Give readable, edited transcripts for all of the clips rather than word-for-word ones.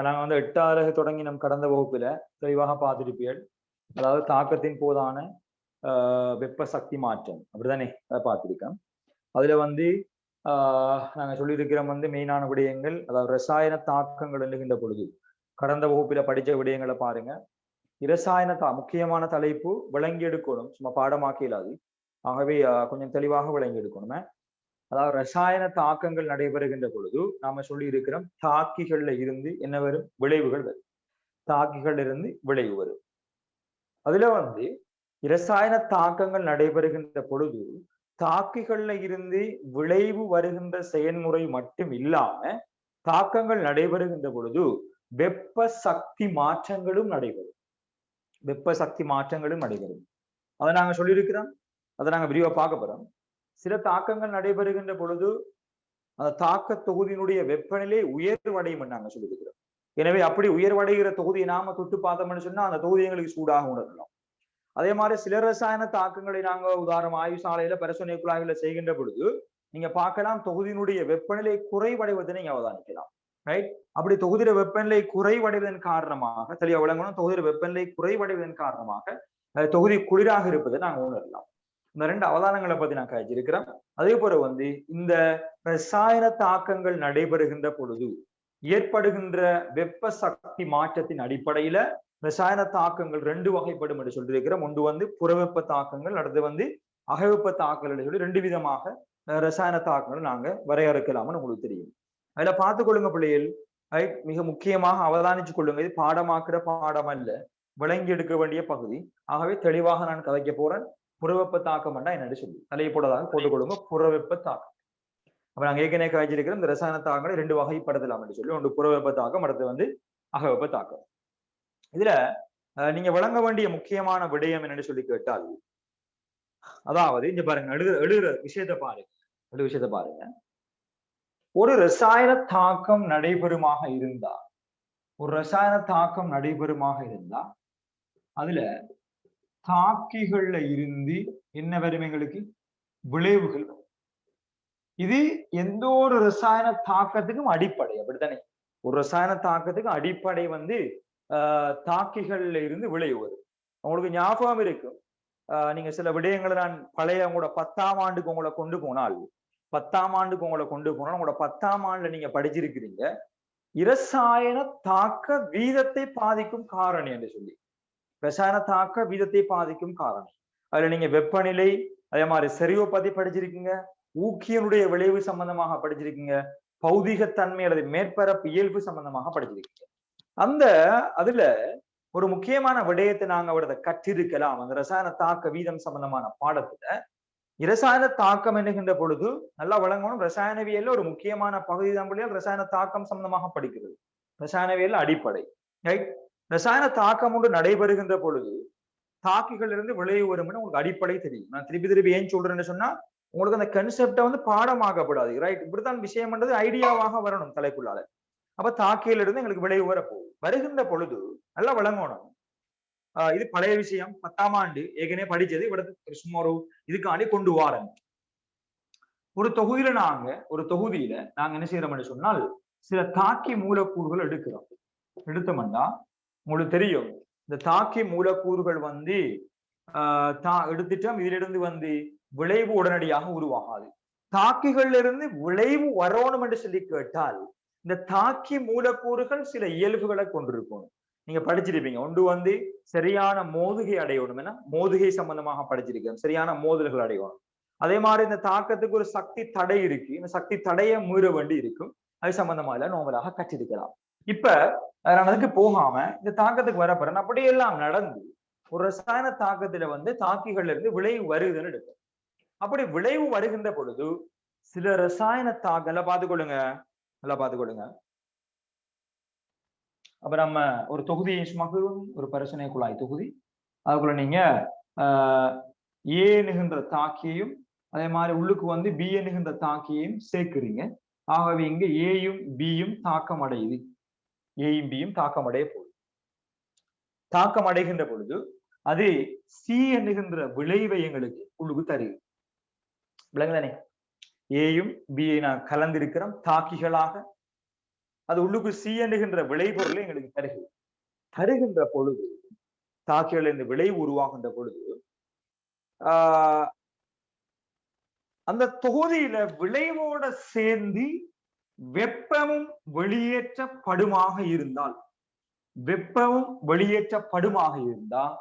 நாங்க வந்து 8வது தொடங்கி நம் கடந்த வகுப்புல தெளிவாக பார்த்திருப்பீர்கள். அதாவது தாக்கத்தின் போதான வெப்ப சக்தி மாற்றம் அப்படிதானே அதை பார்த்திருக்கோம். அதுல வந்து நாங்க சொல்லியிருக்கிறோம் வந்து மெயினான விடயங்கள், அதாவது ரசாயன தாக்கங்கள் என்கின்ற பொழுது கடந்த வகுப்பில படிச்ச விடயங்களை பாருங்க. இரசாயன முக்கியமான தலைப்பு விளங்கி எடுக்கணும், சும்மா பாடமாக்க இயலாது. ஆகவே கொஞ்சம் தெளிவாக விளங்கி எடுக்கணுமே. அதாவது ரசாயன தாக்கங்கள் நடைபெறுகின்ற பொழுது நாம சொல்லி இருக்கிறோம் தாக்கிகள்ல இருந்து என்ன வரும், விளைவுகள் வரும். தாக்கிகள் இருந்து விளைவு வரும். அதுல வந்து இரசாயன தாக்கங்கள் நடைபெறுகின்ற பொழுது தாக்கிகள்ல இருந்து விளைவு வருகின்ற செயல்முறை மட்டும் இல்லாம தாக்கங்கள் நடைபெறுகின்ற பொழுது வெப்ப சக்தி மாற்றங்களும் நடைபெறும். வெப்ப சக்தி மாற்றங்களும் நடைபெறும். அதை நாங்க சொல்லியிருக்கிறோம், அதை நாங்க விரிவா பார்க்க போறோம். சில தாக்கங்கள் நடைபெறுகின்ற பொழுது அந்த தாக்க தொகுதியினுடைய வெப்பநிலை உயர்வடையும் நாங்க சொல்லியிருக்கிறோம். எனவே அப்படி உயர்வடைகிற தொகுதியை நாம தொட்டு பார்த்தோம்னு சொன்னா அந்த தொகுதி எங்களுக்கு சூடாக உணரலாம். அதே மாதிரி சில ரசாயன தாக்கங்களை நாங்க உதாரணம் ஆய்வு சாலையில பரிசோதனை குழாய்களை செய்கின்ற பொழுது நீங்க பார்க்கலாம் தொகுதியினுடைய வெப்பநிலை குறைவடைவதை நீங்க அவதானிக்கலாம். ரைட்? அப்படி தொகுதியில வெப்பநிலை குறைவடைவதன் காரணமாக தெளிவா விளங்கணும், தொகுதியில வெப்பநிலை குறைவடைவதன் காரணமாக தொகுதி குளிராக இருப்பதை நாங்க உணரலாம். இந்த 2 அவதானங்களை பத்தி நான் கழிச்சிருக்கிறேன். அதே போல வந்து இந்த ரசாயன தாக்கங்கள் நடைபெறுகின்ற பொழுது ஏற்படுகின்ற வெப்ப சக்தி மாற்றத்தின் அடிப்படையில ரசாயன தாக்கங்கள் 2 வகைப்படும் என்று சொல்லியிருக்கிறோம். ஒன்று வந்து புறவெப்ப தாக்கங்கள், அடுத்து வந்து அகவெப்ப தாக்கங்கள் சொல்லி 2 விதமாக ரசாயன தாக்கங்கள் நாங்க வரையறுக்கலாம்னு உங்களுக்கு தெரியும். அதுல பார்த்துக் கொள்ளுங்க பிள்ளைகள், மிக முக்கியமாக அவதானிச்சு கொள்ளுங்க. இது பாடமாக்குற பாடம் அல்ல, விளங்கி எடுக்க வேண்டிய பகுதி. ஆகவே தெளிவாக நான் கதைக்க போறேன். புறவெப்ப தாக்கம் என்னன்னு சொல்லி தலையை போட்டதாக போட்டுக்கொள்ளுங்க. புறவெப்ப தாக்கம். அப்ப நாங்க ஏற்கனவே காய்ச்சிருக்கிற இந்த ரசாயன தாக்கங்களை 2 வகைப்படுத்தலாம் என்று சொல்லி, ஒன்று புறவெப்ப தாக்கம், அடுத்து வந்து அகவெப்ப தாக்கம். இதுல நீங்க வழங்க வேண்டிய முக்கியமான விடயம் என்னன்னு சொல்லி கேட்டால், அதாவது இங்க பாருங்க, எழுதுற விஷயத்தை பாருங்க. ஒரு ரசாயன தாக்கம் நடைபெறுமாக இருந்தா அதுல தாக்கிகள்ல இருந்து என்ன வரும், எங்களுக்கு விளைவுகள். இது எந்த ஒரு ரசாயன தாக்கத்துக்கும் அடிப்படை, அப்படித்தானே? ஒரு ரசாயன தாக்கத்துக்கு அடிப்படை வந்து தாக்கிகள்ல இருந்து விளைவு வரும். உங்களுக்கு ஞாபகம் இருக்கும், நீங்க சில விடயங்களை நான் பழைய உங்களோட 10ஆம் ஆண்டுக்கு உங்களை கொண்டு போனால் உங்களோட 10ஆம் ஆண்டுல நீங்க படிச்சிருக்கிறீங்க இரசாயன தாக்க வீதத்தை பாதிக்கும் காரணி என்று சொல்லி. ரசாயன தாக்க வீதத்தை பாதிக்கும் காரணி. அதுல நீங்க வெப்பநிலை, அதே மாதிரி செரியோபதி படிச்சிருக்கீங்க, ஊக்கியனுடைய விளைவு சம்பந்தமாக படிச்சிருக்கீங்க, பௌதிகத்தன்மை அல்லது மேற்பரப்பு இயல்பு சம்பந்தமாக படிச்சிருக்கீங்க. அதுல ஒரு முக்கியமான விடயத்தை நாங்க அவரத கற்றிருக்கலாம். அந்த ரசாயன தாக்க வீதம் சம்பந்தமான பாடத்துல இரசாயன தாக்கம் என்கின்ற பொழுது நல்லா வழங்கணும். ரசாயனவியல்ல ஒரு முக்கியமான பகுதி தான் ரசாயன தாக்கம் சம்பந்தமாக படிக்கிறது. ரசாயனவியல் அடிப்படை. ரைட்? ரசாயன தாக்கம் ஒன்று நடைபெறுகின்ற பொழுது தாக்கிகள் இருந்து விளைவு வரும்னு உங்களுக்கு அடிப்படை தெரியும். நான் திருப்பி ஏன் சொல்றேன்னு சொன்னா உங்களுக்கு அந்த கன்செப்டை வந்து பாடமாக்கப்படாது. ரைட்? இப்படித்தான் விஷயம்ன்றது ஐடியாவாக வரணும் தலைக்குள்ளால. அப்ப தாக்கியில இருந்து எங்களுக்கு விளைவு வரப்போகுது. வருகின்ற பொழுது நல்லா வழங்கணும். இது பழைய விஷயம், 10ஆம் ஆண்டு ஏற்கனவே படிச்சது. இவ்வளவு சும்மா ஒரு இதுக்காண்டி கொண்டு வாரேன். ஒரு தொகுதியில நாங்க என்ன செய்யறோம்னு சொன்னால் சில தாக்கி மூலக்கூறுகள் எடுத்தோம்னா உங்களுக்கு தெரியும், இந்த தாக்கி மூலக்கூறுகள் வந்து எடுத்துட்டோம். இதுல இருந்து வந்து விளைவு உடனடியாக உருவாகாது. தாக்கிகள்ல இருந்து விளைவு வரணும் என்று சொல்லி கேட்டால் இந்த தாக்கி மூலக்கூறுகள் சில இயல்புகளை கொண்டிருக்கும். நீங்க படிச்சிருப்பீங்க. ஒன்று வந்து சரியான மோதுகை அடையணும். ஏன்னா மோதுகை சம்பந்தமாக படிச்சிருக்கேன். சரியான மோதல்கள் அடையணும். அதே மாதிரி இந்த தாக்கத்துக்கு ஒரு சக்தி தடை இருக்கு. இந்த சக்தி தடையை மீற வேண்டி இருக்கும். அது சம்பந்தமா எல்லாம் நோமலாக கற்றிருக்கலாம். இப்ப நான் அதுக்கு போகாம இந்த தாக்கத்துக்கு வரப்போறேன். அப்படியெல்லாம் நடந்து ஒரு ரசாயன தாக்கத்துல வந்து தாக்கிகள்ல இருந்து விளைவு வருதுன்னு எடுக்கும். அப்படி விளைவு வருகின்ற பொழுது சில ரசாயன தாக்கம் நல்லா பார்த்துக்கொள்ளுங்க. அப்ப நம்ம ஒரு தொகுதியை ஒரு பரிசோதனை குழாய் தொகுதி, அதுக்குள்ள நீங்க ஏ என்கின்ற தாக்கியையும் அதே மாதிரி உள்ளுக்கு வந்து பி என்கின்ற தாக்கியையும் சேர்க்கிறீங்க. ஆகவே இங்க ஏயும் பியும் தாக்கம் அடையுது. ஏயும் பியும் தாக்கம் அடைய போகுது. தாக்கம் அடைகின்ற பொழுது அது சி என்கின்ற விளைவை எங்களுக்கு உள்ளுக்கு தருது. விளங்குதானே? ஏயும் பியை நான் கலந்திருக்கிறோம் தாக்கிகளாக. அது உள்ளுக்கு சி என்கின்ற விளைபொருளை எங்களுக்கு தருகின்ற பொழுது, தாக்கிகள் இந்த விளைவு உருவாகின்ற பொழுது அந்த தொகுதியில விளைவோட சேர்ந்து வெப்பமும் வெளியேற்றப்படுமாக இருந்தால்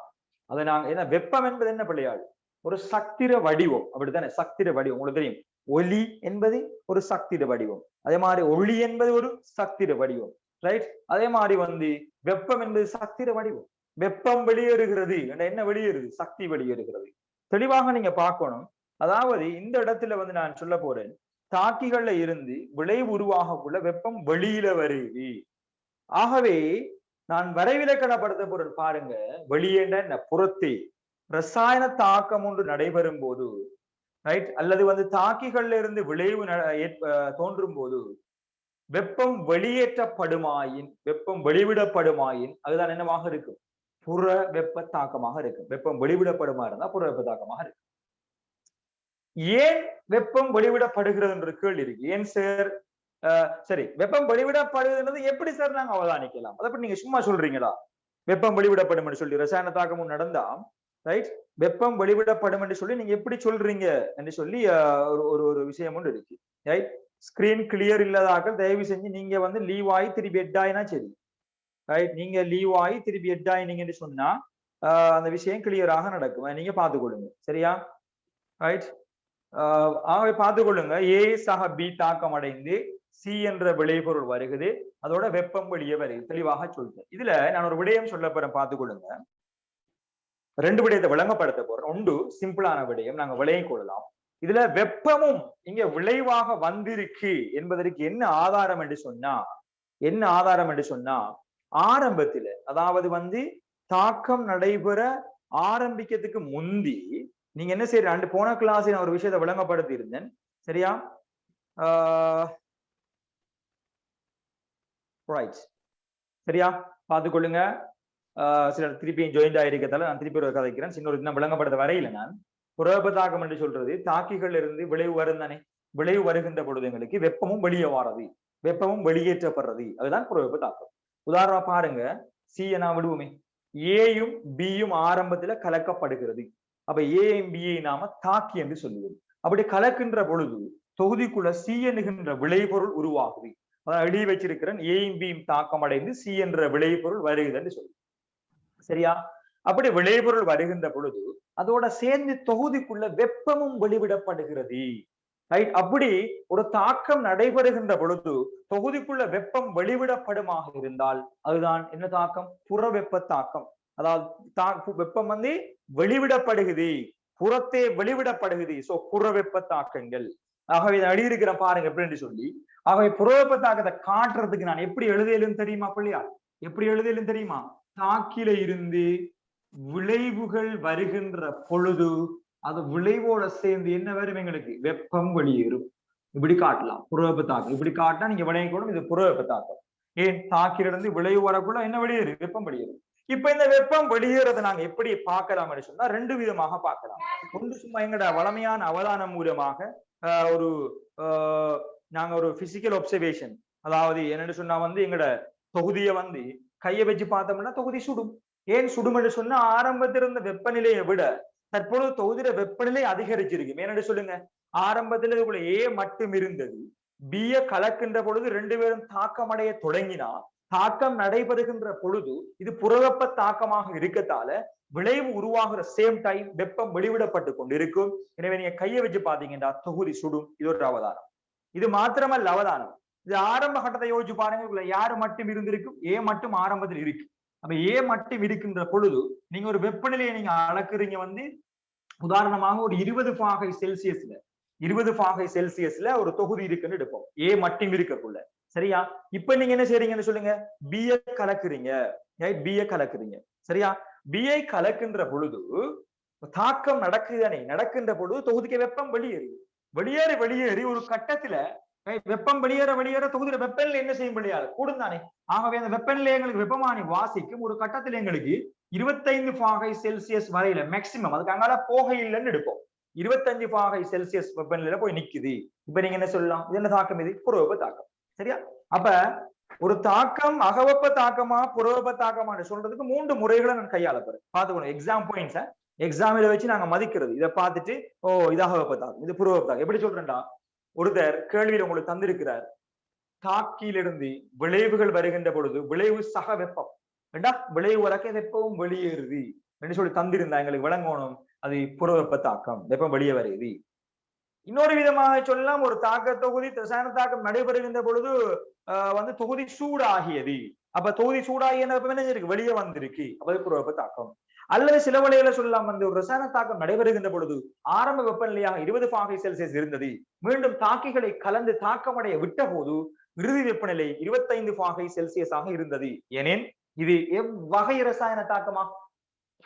அதை நாங்க ஏன்னா வெப்பம் என்பது என்ன பிள்ளையாள்? ஒரு சக்திர வடிவம், அப்படித்தானே? சக்திர வடிவம் உங்களுக்கு தெரியும். ஒலி என்பது ஒரு சக்திர வடிவம், அதே மாதிரி ஒளி என்பது ஒரு சக்திர வடிவம், ரைட்? அதே மாதிரி வெப்பம் என்பது சக்திர வடிவம். வெப்பம் வெளியேறுகிறது, என்ன வெளியேறுது? சக்தி வெளியேறுகிறது. தெளிவாக நீங்க பார்க்கணும். அதாவது இந்த இடத்துல நான் சொல்ல போறேன், தாக்கிகள்ல இருந்து விளைவு உருவாகக்குள்ள வெப்பம் வெளியில வருது. ஆகவே நான் வரைவிலக்கணப்படுத்த பொருள் பாருங்க, வெளியேண்ட புறத்தே ரசாயன தாக்கம் ஒன்று நடைபெறும் போது, ரைட், அல்லது தாக்கிகள்ல இருந்து விளைவு தோன்றும் போது வெப்பம் வெளியேற்றப்படுமாயின், வெப்பம் வெளிவிடப்படுமாயின் அதுதான் என்னவாக இருக்கும்? புற வெப்ப தாக்கமாக இருக்கும். வெப்பம் வெளிவிடப்படுமா இருந்தா புற வெப்ப தாக்கமாக இருக்கும். ஏன் வெப்பம் வெளிவிடப்படுகிறது என்ற கேள்வி இருக்கு. ஏன் சார்? சரி, வெப்பம் வெளிவிடப்படுகிறது எப்படி சார் நாங்க அவதானிக்கலாம்? அதை பத்தி நீங்க சும்மா சொல்றீங்களா? வெப்பம் வெளிவிடப்படும் என்று சொல்லி ரசாயன தாக்கமும் நடந்தா, ரைட், வெப்பம் வெளிவிடப்படும் என்று சொல்லி நீங்க எப்படி சொல்றீங்க என்று சொல்லி ஒரு விஷயம் ஒன்று இருக்கு, ரைட்? ஸ்கிரீன் கிளியர் இல்லாதாக்கள் தயவு செஞ்சு நீங்க லீவ் ஆகி திருப்பி ஹெட் ஆயினா சரி, ரைட்? நீங்க லீவ் ஆகி திருப்பி ஹெட் ஆயினீங்கன்னு சொன்னா அந்த விஷயம் கிளியராக நடக்கும். நீங்க பார்த்துக்கொள்ளுங்க, சரியா? ரைட், ஆகவே பார்த்துக்கொள்ளுங்க. ஏ சக பி தாக்கம் அடைந்து சி என்ற விளைபொருள் வருகிறது, அதோட வெப்பம் வெளியே வருது. தெளிவாக சொல்றேன். இதுல நான் ஒரு விடயம் சொல்ல போறேன், பார்த்துக்கொள்ளுங்க. ரெண்டு விடயத்தை விளங்கப்படுத்த போறேன். ஒன்று சிம்பிளான விடயம், நாங்க விளையம் கொள்ளலாம். இதுல வெப்பமும் இங்க விளைவாக வந்திருக்கு என்பதற்கு என்ன ஆதாரம் என்று சொன்னா, ஆரம்பத்துல அதாவது தாக்கம் நடைபெற ஆரம்பிக்கிறதுக்கு முந்தி நீங்க என்ன செய்யற, போன கிளாஸ் நான் ஒரு விஷயத்தை விளங்கப்படுத்தி இருந்தேன், சரியா? ரைட், சரியா? பார்த்துக்கொள்ளுங்க. சிலர் திருப்பியும் ஜாயிண்ட் ஆயிருக்கதால நான் திருப்பி ஒரு கதைக்கிறேன். சின்ன ஒரு விளங்கப்படுத்த வரையில நான் புறவெப்ப தாக்கம் என்று சொல்றது தாக்கிகள் இருந்து விளைவு வரும் தானே. விளைவு வருகின்ற பொழுது எங்களுக்கு வெப்பமும் வெளியே வாரது, வெப்பமும் வெளியேற்றப்படுறது, அதுதான் புறவெப்ப தாக்கம். உதாரணமா பாருங்க, சி நான் விடுவோமே, ஏயும் பியும் ஆரம்பத்துல கலக்கப்படுகிறது. அப்ப ஏயும் பியை நாம தாக்கி என்று சொல்லுவோம். அப்படி கலக்கின்ற பொழுது தொகுதிக்குள்ள சி என்கின்ற விளைபொருள் உருவாகுது. அதான் எழுதி வச்சிருக்கிறேன், ஏயும் பியும் தாக்கம் அடைந்து சி என்ற விளைபொருள் வருகிறது என்று சொல்லுவோம், சரியா? அப்படி விளைபொருள் வருகின்ற பொழுது அதோட சேர்ந்து தொகுதிக்குள்ள வெப்பமும் வெளிவிடப்படுகிறது, ரைட்? அப்படி ஒரு தாக்கம் நடைபெறுகின்ற பொழுது தொகுதிக்குள்ள வெப்பம் வெளிவிடப்படுமாக இருந்தால் அதுதான் என்ன தாக்கம்? புற வெப்ப தாக்கம். அதாவது வெப்பம் வெளிவிடப்படுகிறது, புறத்தே வெளிவிடப்படுகிறது. சோ புற வெப்ப தாக்கங்கள். ஆகவே இதை எழுதியிருக்கிற பாருங்க எப்படி சொல்லி. ஆகவே புற வெப்ப தாக்கத்தை காட்டுறதுக்கு நான் எப்படி எழுதியலும் தெரியுமா பிள்ளையா? எப்படி எழுதியலும் தெரியுமா? தாக்கில இருந்து விளைவுகள் வருகின்ற பொழுது அது விளைவோட சேர்ந்து என்ன வரும்? எங்களுக்கு வெப்பம் வெளியேறும். இப்படி காட்டலாம் புறவெப்ப தாக்கம். இப்படி காட்டினா நீங்க விளையக்கூடும், இது புறவெப்ப தாக்கம். ஏன் தாக்கிலிருந்து விளைவு வரக்குள்ள என்ன வெளியேறு? வெப்பம் வெளியேறும். இப்ப இந்த வெப்பம் வெளியேறதை நாங்க எப்படி பார்க்கலாம் சொன்னா ரெண்டு விதமாக பார்க்கலாம். ஒன்று சும்மா எங்கட வளமையான அவதானம் மூலமாக ஒரு நாங்க ஒரு பிசிக்கல் ஒப்சர்வேஷன், அதாவது என்னன்னு சொன்னா எங்கட தொகுதியை கையை வச்சு பார்த்தோம்னா தொகுதி சுடும். ஏன் சுடும் என்று சொன்னா ஆரம்பத்தில் இருந்த வெப்பநிலையை விட தற்பொழுது தொகுதியில வெப்பநிலை அதிகரிச்சிருக்கு. ஏன்னு சொல்லுங்க, ஆரம்பத்தில் இதுக்குள்ள ஏ மட்டும் இருந்தது, பிய கலக்கின்ற பொழுது ரெண்டு பேரும் தாக்கம் அடைய தொடங்கினா தாக்கம் நடைபெறுகின்ற பொழுது இது புறவெப்ப தாக்கமாக இருக்கத்தால விளைவு உருவாகிற சேம் டைம் வெப்பம் வெளிவிடப்பட்டு கொண்டிருக்கும். எனவே நீங்க கையை வச்சு பாத்தீங்கன்னா தொகுதி சுடும். இது ஒரு அவதானம். இது மாத்திரமல்ல அவதானம், இது ஆரம்ப கட்டத்தை யோசிச்சு பாருங்க. யாரு மட்டும் இருந்திருக்கும்? ஏ மட்டும் ஆரம்பத்தில் இருக்கு. அப்ப ஏ மட்டும் இருக்கின்ற பொழுது நீங்க ஒரு வெப்பநிலையை நீங்க அளக்குறீங்க உதாரணமாக ஒரு 20 பாகை செல்சியஸ்ல 20 பாகை செல்சியஸ்ல ஒரு தொகுதி இருக்குன்னு எடுப்போம், ஏ மட்டும் இருக்கக்குள்ள, சரியா? இப்ப நீங்க என்ன செய்றீங்கன்னு சொல்லுங்க, பிஏ கலக்குறீங்க, பிஏ கலக்குறீங்க, சரியா? பிஏ கலக்கின்ற பொழுது தாக்கம் நடக்குதானே, நடக்கின்ற பொழுது தொகுதிக்கு வெப்பம் வெளியேறி ஒரு கட்டத்துல வெப்பம் வெளியேற தொகுதியில வெப்பநிலை என்ன செய்யும்? வெளியாது கூடும் தானே. ஆகவே அந்த வெப்பநிலை எங்களுக்கு வெப்பமானி வாசிக்கும். ஒரு கட்டத்துல எங்களுக்கு 25 பாகை செல்சியஸ் வரையில மேக்சிமம், அதுக்கு அங்கால போக இல்லைன்னு எடுப்போம், 25 பாகை செல்சியஸ் வெப்பநிலையில போய் நிக்குது. இப்ப நீங்க என்ன சொல்லலாம்? இது என்ன தாக்கம்? இது புறவெப்ப தாக்கம். சரியா? அப்ப ஒரு தாக்கம் அகவெப்ப தாக்கமா புறவெப்ப தாக்கமான்னு சொல்றதுக்கு 3 முறைகளை நான் கையாள போறேன். பாத்துக்கணும். எக்ஸாம் பாயிண்ட்ஸ எக்ஸாமில வச்சு நாங்க மதிக்கிறது. இதை பார்த்துட்டு ஓ இது அகவெப்ப தாக்கம், இது புறவெப்ப தாக்கம். எப்படி சொல்றேன்டா, ஒருத்தர் கேள்வியில உங்களுக்கு தந்திருக்கிறார், தாக்கியிலிருந்து விளைவுகள் வருகின்ற பொழுது விளைவு சக வெப்பம் ஏண்டா விளைவு வழக்க வெப்பமும் வெளியேறுது என்று சொல்லி தந்திருந்தா எங்களுக்கு விளங்கணும், அது புறவெப்ப தாக்கம், வெப்பம் வெளியே வருது. இன்னொரு விதமாக சொல்லலாம், ஒரு தாக்க தொகுதி ரசாயன தாக்கம் நடைபெறுகின்ற பொழுது வந்து தொகுதி சூடாகியது, அப்ப தொகுதி சூடாகிய என்ன இருக்கு, வெளியே வந்திருக்கு, அப்ப புறவெப்ப தாக்கம். அல்லது சில வழிகளை சொல்லலாம், வந்து ஒரு ரசாயன தாக்கம் நடைபெறுகின்ற பொழுது ஆரம்ப வெப்பநிலையாக 20 பாகை செல்சியஸ் இருந்தது, மீண்டும் தாக்கிகளை கலந்து தாக்கமடைய விட்ட போது இறுதி வெப்பநிலை 25 பாகை செல்சியஸ் ஆக இருந்தது. எனின் இது எவ்வகை ரசாயன தாக்கமா,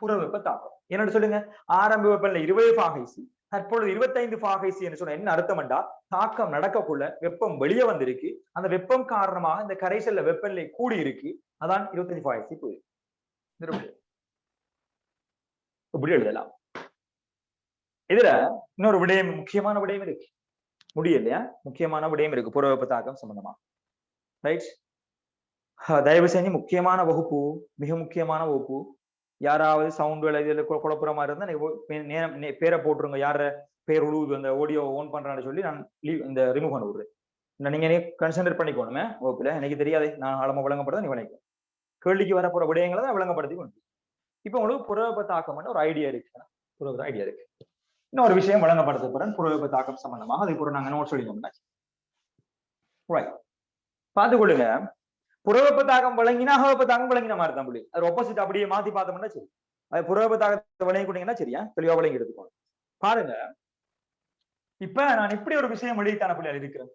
புறவெப்ப தாக்கம். என்னன்னு சொல்லுங்க, ஆரம்ப வெப்பநிலை 20 பாகை சி, தற்பொழுது 25 பாகை சி என்று சொன்ன என்ன அர்த்தம்டா, தாக்கம் நடக்கக்குள்ள வெப்பம் வெளியே வந்திருக்கு, அந்த வெப்பம் காரணமாக இந்த கரைசல்ல வெப்பநிலை கூடி இருக்கு, அதான் 25 பாகை சி போயிருக்கு. இப்படி எழுதலாம். இதுல இன்னொரு விடயம், முக்கியமான விடயம் இருக்கு, முடியலையா, முக்கியமான விடயம் இருக்கு புறவெப்ப தாக்கம் சம்பந்தமா. ரைட், தயவு செஞ்சு முக்கியமான வகுப்பு, மிக முக்கியமான வகுப்பு. யாராவது சவுண்ட் இதுல குழப்புற மாதிரி இருந்தா பேரை போட்டுருங்க, யார பேர் உழுவுது அந்த ஆடியோ ஓன் பண்றான்னு சொல்லி நான் இந்த ரிமூவ் பண்ண விடுறேன். நீங்க கன்சென்ட்ரேட் பண்ணிக்கோணுமே வகுப்புல, எனக்கு தெரியாது, நான் ஆழமா விளங்கப்படுறத நீ விளக்கும், கேள்விக்கு வரப்போற விடயங்களை தான் விளங்கப்படுத்தி கொண்டு. இப்ப உங்களுக்கு புறவெப்ப தாக்கம் ஒரு ஐடியா இருக்கு, புறவெப்ப ஐடியா இருக்கு. இன்னொரு விஷயம் வழங்கப்படுத்த போறேன் புறவெப்ப தாக்கம் சம்பந்தமாக, அது கூட நாங்க நோட் சொல்லிக்கோங்க. பார்த்துக்கொள்ளுங்க, புறவெப்ப தாக்கம் வழங்கினா அகவெப்ப தாக்கம் வழங்கின மாதிரி தான் புள்ளி, அது ஆப்போசிட் அப்படியே மாத்தி பார்த்தோம்னா சரி, அது புறவெப்ப தாக்கத்தை வழங்கி கொடுத்தீங்கன்னா சரியா தெளிவா வழங்கி எடுத்துக்கோங்க. பாருங்க, இப்ப நான் இப்படி ஒரு விஷயம் எழுதித்தான புள்ளி இருக்கிறேன்,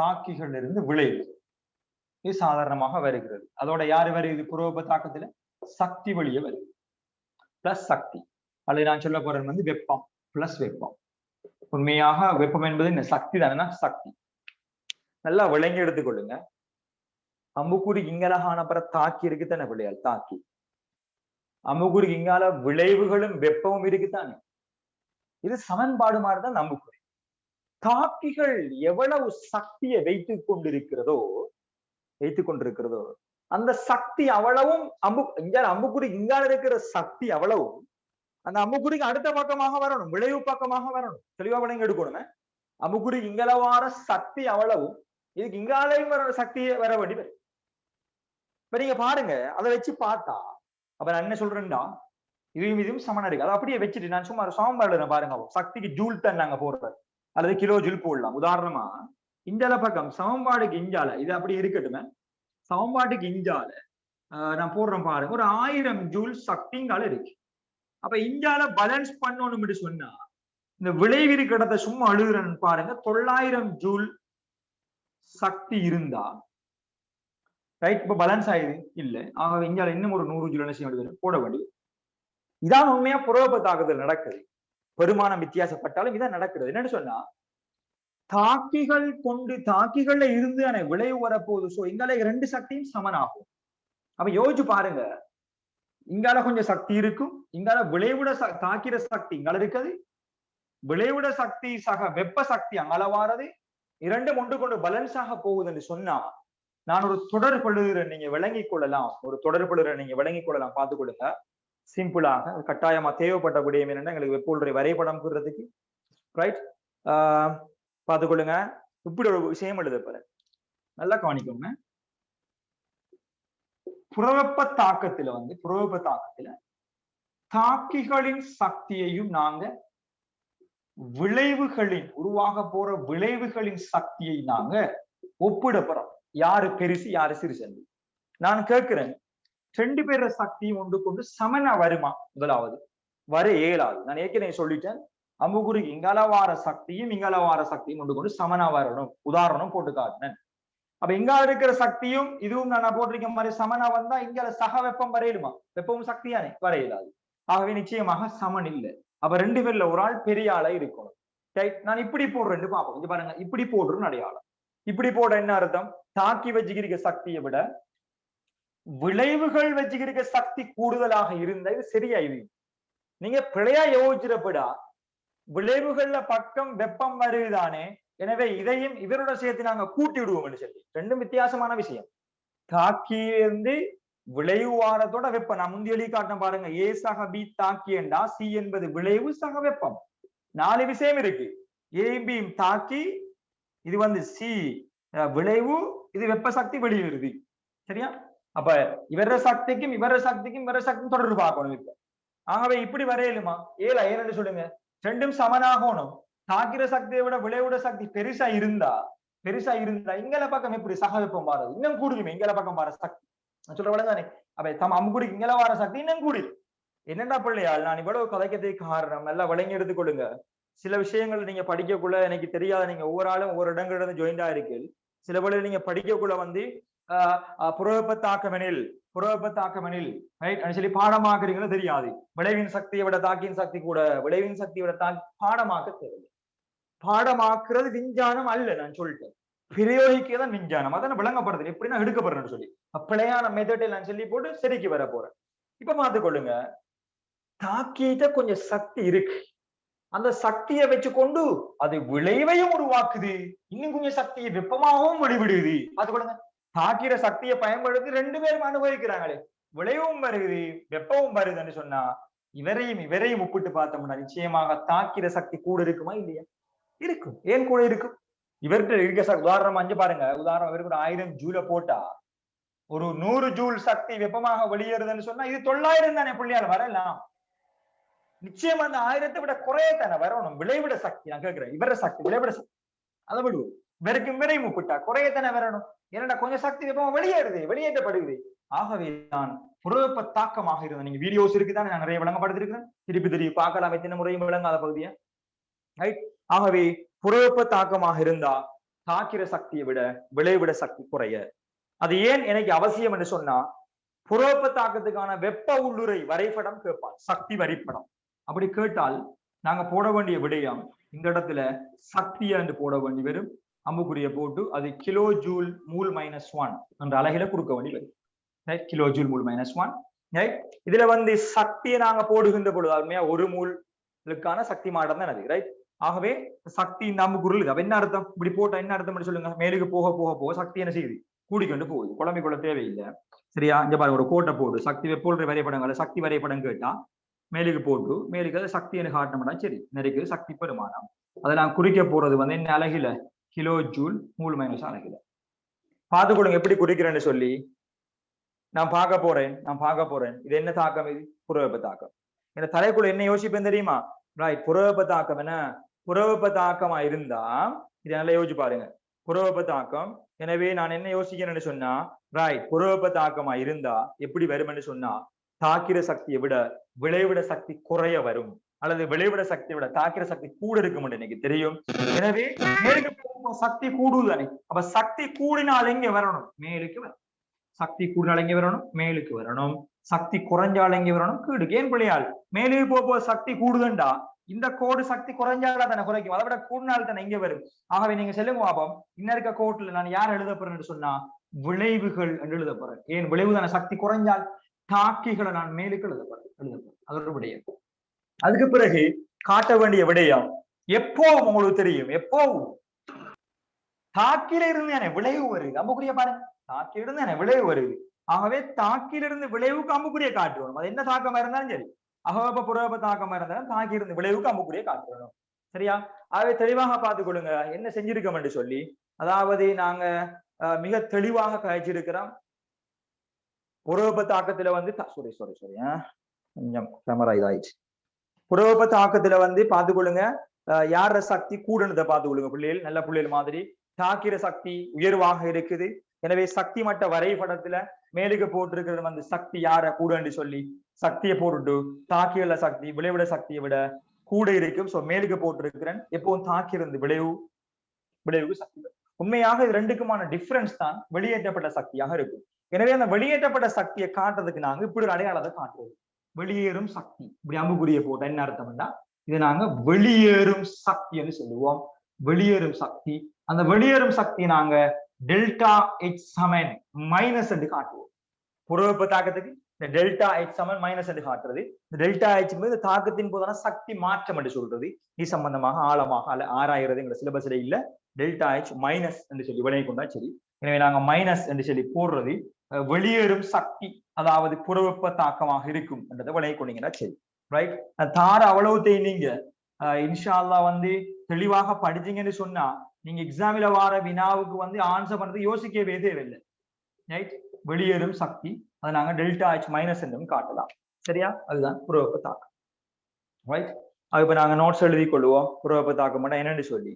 தாக்கிகள் இருந்து விளைவு, இது சாதாரணமாக வருகிறது, அதோட யாரு வருது புறவெப்ப தாக்கத்துல, சக்தி வெளியே வருது, பிளஸ் சக்தி, அல்லது நான் சொல்ல போறது வந்து வெப்பம் பிளஸ் வெப்பம். உண்மையாக வெப்பம் என்பது இந்த சக்தி தானே, சக்தி. நல்லா விளங்கி எடுத்துக்கொள்ளுங்க, அம்புக்குறி இங்கலகான பிற தாக்கி இருக்குத்தானே பிள்ளையால், தாக்கி அம்புக்குறி இங்கால விளைவுகளும் வெப்பமும் இருக்குத்தானே, இது சமன்பாடு மாதிரிதான் அம்புக்குறி. தாக்கிகள் எவ்வளவு சக்தியை வைத்துக் கொண்டிருக்கிறதோ அந்த சக்தி அவ்வளவும் அம்புக்குறி இங்கால இருக்கிற சக்தி அவ்வளவும் அந்த அம்புக்குறிக்கு அடுத்த பக்கமாக வரணும், விளைவு பக்கமாக வரணும், தெளிவா விளங்கி எடுக்கணுமே. அம்புக்குறி இங்கல வார சக்தி அவ்வளவும் இதுக்கு இங்காலையும் வர சக்தியை வர வேண்டி வரும். இப்ப நீங்க பாருங்க, அதை வச்சு பார்த்தா அப்ப நான் என்ன சொல்றேன்டா, இதுவும் சமனா இருக்கு, அதை அப்படியே வச்சுட்டு நான் சும்மா சாம்பார்ல பாருங்க, சக்திக்கு ஜூல் தான் நாங்க போடுறோம் அல்லது கிலோ ஜூல் போடலாம். உதாரணமா இஞ்சால பக்கம் சமன்பாடுக்கு இஞ்சால இது அப்படி இருக்கட்டுமே, சமன்பாட்டுக்கு இஞ்சால நான் போடுறேன் பாருங்க, ஒரு 1000 ஜூல் சக்திங்கால இருக்கு. அப்ப இஞ்சால பேலன்ஸ் பண்ணணும்னு சொன்னா இந்த விளைவிரி கடத்தை சும்மா அழுகுறேன்னு பாருங்க, 900 ஜூல் சக்தி இருந்தா ரைட், இப்ப பேலன்ஸ் ஆயுது இல்ல, ஆக இஞ்சால இன்னும் ஒரு 100 ஜூல் என்ன போட வேண்டியது. இதான் உண்மையா புறவெப்ப தாக்குதல் நடக்குது, பெருமானம் வித்தியாசப்பட்டாலும் இதான் நடக்கிறது. என்னன்னு சொன்னா, தாக்கிகள்ல இருந்து விளைவு வரப்போகுது, சோ இங்கால 2 சக்தியும் சமனாகும். அப்ப யோசிச்சு பாருங்க, இங்கால கொஞ்சம் சக்தி இருக்கும், இங்கால விளைவுட தாக்கிற சக்தி இங்கால இருக்குது, விளைவுட சக்தி சக வெப்ப சக்தி அங்கால வாரது, இரண்டும் ஒன்று கொண்டு பேலன்ஸ் ஆக போகுதுன்னு சொன்னா, நான் ஒரு தொடர்படுகிறேன் நீங்க விளங்கிக் கொள்ளலாம், பார்த்துக் கொள்ளுங்க. சிம்பிளாக கட்டாயமா தேவைப்பட்ட விடயம் என்னன்னா, எங்களுக்கு வெப்போடைய வரைபடம் கூறுறதுக்கு ரைட், பார்த்துக்கொள்ளுங்க. இப்படி ஒரு விஷயம் எழுத போற, நல்லா கவனிக்கோங்க. புறவெப்ப தாக்கத்துல தாக்கிகளின் சக்தியையும் நாங்க விளைவுகளின் உருவாக போற விளைவுகளின் சக்தியை நாங்க ஒப்பிட போறோம், யாரு பெருசு யாரு சிறுசு. நான் கேட்கிறேன், 2 பேர சக்தியும் ஒன்று கொண்டு சமனா வருமா? முதலாவது வர இயலாது. நான் ஏற்கனவே சொல்லிட்டேன், அம்புகுறிக்கு இங்காலவார சக்தியும் இங்காலவார சக்தியும் ஒன்று கொண்டு சமனா வரணும். உதாரணம் போட்டு காட்டினேன். அப்ப இங்கால இருக்கிற சக்தியும் இதுவும் நான் போட்டிருக்க மாதிரி சமனா வந்தா இங்கால சக வெப்பம் வரையிலுமா? வெப்பமும் சக்தியானே வர இயலாது. ஆகவே நிச்சயமாக சமன் இல்லை. அப்ப 2 பேர்ல ஒரு ஆள் பெரிய ஆளா இருக்கணும். நான் இப்படி போடுறேன் பாப்போம், இது பாருங்க, இப்படி போடுறேன்னு அடையாளம். இப்படி போட என்ன அர்த்தம், தாக்கி வச்சுக்கிற சக்தியை விட விளைவுகள் வச்சுக்கிற சக்தி கூடுதலாக இருந்தா இது சரியா, இது நீங்க பிழையா யோசிச்சிடப்படா, விளைவுகள்ல பக்கம் வெப்பம் வருதுதானே, எனவே இதையும் இவரோட சேர்த்து நாங்க கூட்டி விடுவோம் சொல்லி. ரெண்டும் வித்தியாசமான விஷயம். தாக்கியிலிருந்து விளைவு வாரத்தோட வெப்பம். நான் முந்தி எழுதி காட்டின பாருங்க, ஏ சக பி தாக்கியண்டா சி என்பது விளைவு சக வெப்பம். 4 விஷயம் இருக்கு. ஏ பி தாக்கி, இது வந்து சி விளைவு, இது வெப்ப சக்தி வெளியிடுது. சரியா? அப்ப இவர சக்திக்கும் இவர சக்திக்கும் தொடர்பு பார்க்கணும் இப்ப. ஆகவே இப்படி வரையலுமா? ஏன்னு சொல்லுங்க. ரெண்டும் சமனாகணும். தாக்கிற சக்தியை விட விளைவுட சக்தி பெருசா இருந்தா இங்கல பக்கம் எப்படி சக வெப்பம் வாரது இன்னும் கூடுமே. இங்கல பக்கம் வார சக்தி சொல்றதானே. அப்ப அம்புக்குடி இங்கல வார சக்தி இன்னும் கூடிது. என்னடா பிள்ளையால் நான் இவ்வளவு கதைக்கிறதுக்கு காரணம் நல்லா விளங்கி எடுத்துக்கொள்ளுங்க. சில விஷயங்கள் நீங்க படிக்கக்குள்ள எனக்கு தெரியாத, நீங்க ஒவ்வொரு ஆளும் ஒவ்வொரு இடங்கள்ல இருந்து ஜாயின்ட் ஆயிருக்கு. சில வேளையில நீங்க படிக்கக்குள்ள வந்து புறவெப்பத்தாக்கமெனில் சொல்லி பாடமாக்குறீங்களோ தெரியாது. விளைவின் சக்தியை விட தாக்கியின் சக்தி கூட, விளைவின் சக்தியை விட பாடமாக்க தேவை. பாடமாக்குறது விஞ்ஞானம் அல்ல, நான் சொல்லிட்டேன். பிரயோகிக்கதான் விஞ்ஞானம். அதான் விளங்கப்படுறது எப்படின்னா எடுக்கப்படுறேன்னு சொல்லி பிழையான மெத்தடை நான் சொல்லி போட்டு செதுக்கி வர போறேன். இப்ப பார்த்துக்கொள்ளுங்க, தாக்கிட்ட கொஞ்சம் சக்தி இருக்கு. அந்த சக்தியை வச்சுக்கொண்டு அது விளைவையும் உருவாக்குது. இன்னும் கொஞ்சம் சக்தியை வெப்பமாகவும் வெளிவிடுது. பார்த்துக்கொள்ளுங்க, தாக்கிற சக்தியை பயன்படுத்தி 2 பேரும் அனுபவிக்கிறாங்களே, விளைவும் வருது வெப்பமும் வருதுன்னு சொன்னா இவரையும் ஒப்பிட்டு பார்த்தோம்னா நிச்சயமாக தாக்கிற சக்தி கூட இருக்குமா இல்லையா? இருக்கும். ஏன் கூட இருக்கும்? இவர்கிட்ட இருக்க சக்தி உதாரணம் அஞ்சு பாருங்க. உதாரணம் இவருக்கு ஒரு 1000 ஜூல போட்டா ஒரு 100 ஜூல் சக்தி வெப்பமாக வெளியேறுதுன்னு சொன்னா இது 900 தானே புள்ளியால் வரலாம். நிச்சயமா அந்த 1000 விட குறையத்தானே வரணும். விளைவிட சக்தி நான் கேட்கிறேன். இவர சக்தி விளைவிட சக்தி அதை விடுவோம். இவருக்கும் விரைவு முப்பிட்டா குறையத்தானே வரணும். ஏன்னா கொஞ்சம் சக்தி வெப்பமா வெளியேற்றப்படுகிறது. ஆகவே தான் புறவெப்ப தாக்கமாக இருந்த நீங்க வீடியோஸ் இருக்குதானே நான் நிறைய விளங்கப்படுத்திருக்கிறேன். திருப்பி பார்க்கலாம் எத்தனை முறையும் விளங்காத பகுதியா. ரைட். ஆகவே புறவெப்ப தாக்கமாக இருந்தா தாக்கிற சக்தியை விட விளைவிட சக்தி குறைய. அது ஏன் எனக்கு அவசியம் என்று சொன்னா, புறவெப்ப தாக்கத்துக்கான வெப்ப உள்ளுரை வரைபடம் கேட்பான், சக்தி வரைபடம். அப்படி கேட்டால் நாங்க போட வேண்டிய விடயம் இந்த இடத்துல சக்தியா என்று போட வேண்டி வரும். அம்புக்குரிய போட்டு அது கிலோ ஜூல் மூல் -1 என்ற அலகில கொடுக்க வேண்டி வரும். Right, kilo joule mole -1. Right, இதுல வந்து சக்தியை நாங்க போடுகின்ற பொழுது அருமையா 1 மூலுக்கான சக்தி மாற்றம் தான் அது. ரைட், ஆகவே சக்தி இந்த அம்புக்குருள் அப்ப என்ன அர்த்தம்? இப்படி போட்டா என்ன அர்த்தம் சொல்லுங்க. மேலுக்கு போக போக போக சக்தி என்ன செய்யுது? கூடிக்கொண்டு போகுது. குழம்பிக்கொள்ள தேவையில்லை. சரியா? இங்க பாருங்க, ஒரு கோட்டை போடு சக்தி வெப்போல்ற வரைபடங்களை சக்தி வரைபடம் கேட்டா மேலுக்கு போட்டு மேலுக்கு அதை சக்தின்னு காட்டணும்னா சரி நிறைய சக்தி பெருமானம். அதை நான் குறிக்க போறது வந்து என்ன அலகில? கிலோ ஜூல் மூல் மைனஸ் அலகில. பார்த்துக்கொள்ளுங்க எப்படி குறிக்கிறேன்னு சொல்லி நான் பார்க்க போறேன். இது என்ன தாக்கம்? இது புறவெப்ப தாக்கம். இந்த தலைக்குள்ள என்ன யோசிப்பேன் தெரியுமா? ரைட், புறவெப்ப தாக்கம் என்ன? புறவெப்ப தாக்கமா இருந்தா இது நல்லா யோசிச்சு பாருங்க. புறவெப்ப தாக்கம். எனவே நான் என்ன யோசிக்கிறேன்னு சொன்னா, ரைட், புறவெப்ப தாக்கமா இருந்தா எப்படி வரும்னு சொன்னா, தாக்கிற சக்தியை விட விளைவிட சக்தி குறைய வரும், அல்லது விளைவிட சக்தியை விட தாக்கிற சக்தி கூட இருக்கும் எனக்கு தெரியும். எனவே மேலுக்கு சக்தி கூடுதானே. அப்ப சக்தி கூடினால் எங்க வரணும்? மேலுக்கு வரும். சக்தி கூடினால் எங்க வரணும்? மேலுக்கு வரணும். சக்தி குறைஞ்சால் எங்க வரணும்? கீழுக்கு. ஏன் பிள்ளையால் மேலுக்கு போக சக்தி கூடுதண்டா இந்த கோடு சக்தி குறைஞ்சால தானே குறைக்கும், அதை விட கூடுனால் தானே இங்க வரும். ஆகவே நீங்க செல்லுங்க பாப்போம். இன்ன இருக்க கோட்டுல நான் யார் எழுத போறேன்னு சொன்னா விளைவுகள் என்று எழுத போறேன். ஏன் விளைவு தானே சக்தி குறைஞ்சால் தாக்கிகளை நான் மேலுக்கு எழுத போறேன். அதோட விடயம். அதுக்கு பிறகு காட்ட வேண்டிய விடயம் எப்போவும் உங்களுக்கு தெரியும், எப்போவும் தாக்கில இருந்து தானே விளைவு வருது. அம்புக்குரிய பாருங்க, தாக்கில இருந்து தானே விளைவு வருது. ஆகவே தாக்கிலிருந்து விளைவுக்கு அம்புக்குரிய காட்டுவோம். அது என்ன தாக்கமா இருந்தாலும் சரி, அகவெப்ப புறவெப்ப தாக்கமா இருந்தாலும் தாக்கி இருந்து விளைவுக்கு அம்புக்குரிய காட்டுவோம். சரியா? ஆகவே தெளிவாக பார்த்துக் கொள்ளுங்க என்ன செஞ்சிருக்கோம் என்று சொல்லி. அதாவது நாங்க மிக தெளிவாக காய்ச்சிருக்கிறோம். புறவெப்ப தாக்கத்துல வந்து கொஞ்சம் கேமரா இதாயிடுச்சு. புறவெப்ப தாக்கத்துல வந்து பார்த்துக்கொள்ளுங்க யார சக்தி கூடுனதை பார்த்துக்கொள்ளுங்க பிள்ளைகள், நல்ல பிள்ளைகள் மாதிரி. தாக்கிற சக்தி உயர்வாக இருக்குது. எனவே சக்தி மட்ட வரைபடத்துல மேலுக்கு போட்டிருக்கிறது வந்து சக்தி யார கூடன்னு சொல்லி சக்தியை போட்டுட்டு தாக்கியுள்ள சக்தி விளைவிட சக்தியை விட கூட இருக்கும். சோ மேலுக்கு போட்டிருக்கிறேன். எப்பவும் தாக்கி இருந்து விளைவுக்கு சக்தி. உண்மையாக இது ரெண்டுக்குமான டிஃபரன்ஸ் தான் வெளியேற்றப்பட்ட சக்தியாக இருக்கும். எனவே அந்த வெளியேற்றப்பட்ட சக்தியை காட்டுறதுக்கு நாங்க இப்படி ஒரு அடையாளத்தை காட்டுவோம். வெளியேறும் சக்தி. இப்படி அம்புக்குரிய போட்ட என்ன அர்த்தம்னா இது நாங்க வெளியேறும் சக்தின்னு சொல்லுவோம். வெளியேறும் சக்தி. அந்த வெளியேறும் சக்தி நாங்க டெல்டா H சமன் மைனஸ் என்று காட்டுவோம். புறவெப்ப தாக்கத்துக்கு இந்த டெல்டா H சமன் மைனஸ் என்று காட்டுறது. இந்த டெல்டா H என்பது தாக்கத்தின் போதான சக்தி மாற்றம் என்று சொல்றது. இது சம்பந்தமாக ஆழமாக ஆராயிறது எங்க சிலபஸ்ல இல்ல. டெல்டா H மைனஸ் என்று சொல்லி விளங்கி கொண்டா சரி. எனவே நாங்க மைனஸ் என்று சொல்லி போடுறது வெளியேறும் சக்தி, அதாவது புறவெப்ப தாக்கமாக இருக்கும் என்றதை விளங்கி கொண்டீங்கன்னா சரி. ரைட், தார அவ்வளவு நீங்க இன்ஷா அல்லாஹ் வந்து தெளிவாக படிச்சீங்கன்னு சொன்னா நீங்க எக்ஸாமில வார வினாவுக்கு வந்து ஆன்சர் பண்றது யோசிக்கவே தேவையில்லை. ரைட், வெளியேறும் சக்தி அதை நாங்க டெல்டா H மைனஸ் என்றும் காட்டலாம். சரியா, அதுதான் புறவெப்ப தாக்கம். ரைட், அது இப்ப நாங்க நோட்ஸ் எழுதி கொள்வோம். புறவெப்ப தாக்கம் மட்டும் என்னன்னு சொல்லி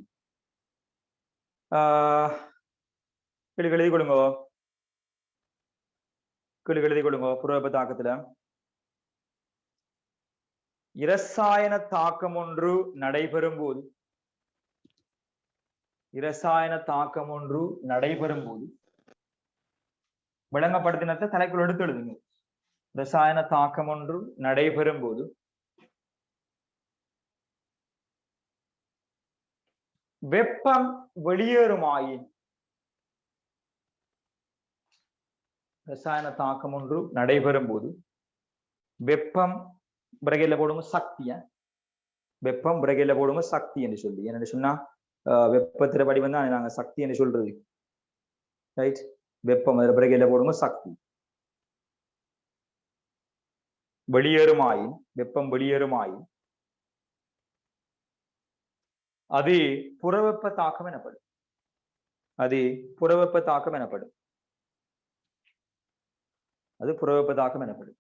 எழுதி கொடுங்க. எழுதி கொடுங்க. புறவெப்ப தாக்கத்துல இரசாயன தாக்கம் ஒன்று நடைபெறும் போது, இரசாயன தாக்கம் ஒன்று நடைபெறும் போது விளங்கப்படுத்தினத்தை தலைக்குள் எடுத்து எழுதுங்க. ரசாயன தாக்கம் ஒன்று நடைபெறும் போது வெப்பம் வெளியேறுமாயின், ரசாயன தாக்கம் ஒன்று நடைபெறும் போது வெப்பம் பிறகையில போடுங்க சக்திய, வெப்பம் பிறகையில போடுங்க சக்தி என்று சொல்லி. என்ன சொன்னா வெப்பத்திர வடிவம் தான் நாங்க சக்தி என்று சொல்றது. ரைட், வெப்பம் பிறகையில போடுங்க சக்தி. வெளியேறுமாயின், வெப்பம் வெளியேறுமாயின் அது புறவெப்ப தாக்கம் எனப்படும். அது புறவெப்ப தாக்கம் எனப்படும். அது புறவெப்ப தாக்கம் எனப்படும்.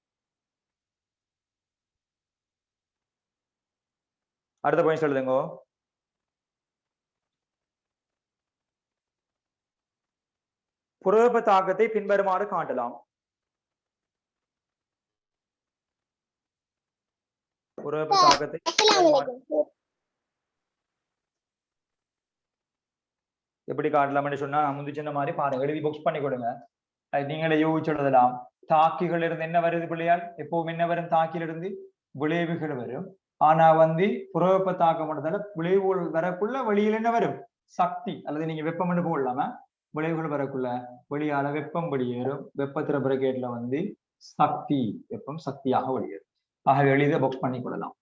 அடுத்த பாயிண்ட் சொல்லுங்க. புறவெப்ப தாக்கத்தை பின்வருமாறு காட்டலாம். புறவெப்ப தாக்கத்தை எப்படி காட்டலாம்னு சொன்னா முந்தி சொன்ன மாதிரி பாருங்க, எழுதி புக்ஸ் பண்ணி கொடுங்க. அது நீங்களே யோசிச்சு எழுதலாம். தாக்கிகள் இருந்து என்ன வருது பிள்ளையால்? எப்பவும் என்ன வரும்? தாக்கிலிருந்து விளைவுகள் வரும். ஆனா வந்து புறவெப்ப தாக்கம் பண்றதால விளைவுகள் வரக்குள்ள வெளியில என்ன வரும்? சக்தி, அல்லது நீங்க வெப்பம் போடலாம விளைவுகள் வரக்குள்ள வெளியால வெப்பம் வெளியேறும். வெப்பத்திர பிரகேட்ல வந்து சக்தி, வெப்பம் சக்தியாக வெளியேறும். ஆக எளித புக்ஸ் பண்ணி கொள்ளலாம்.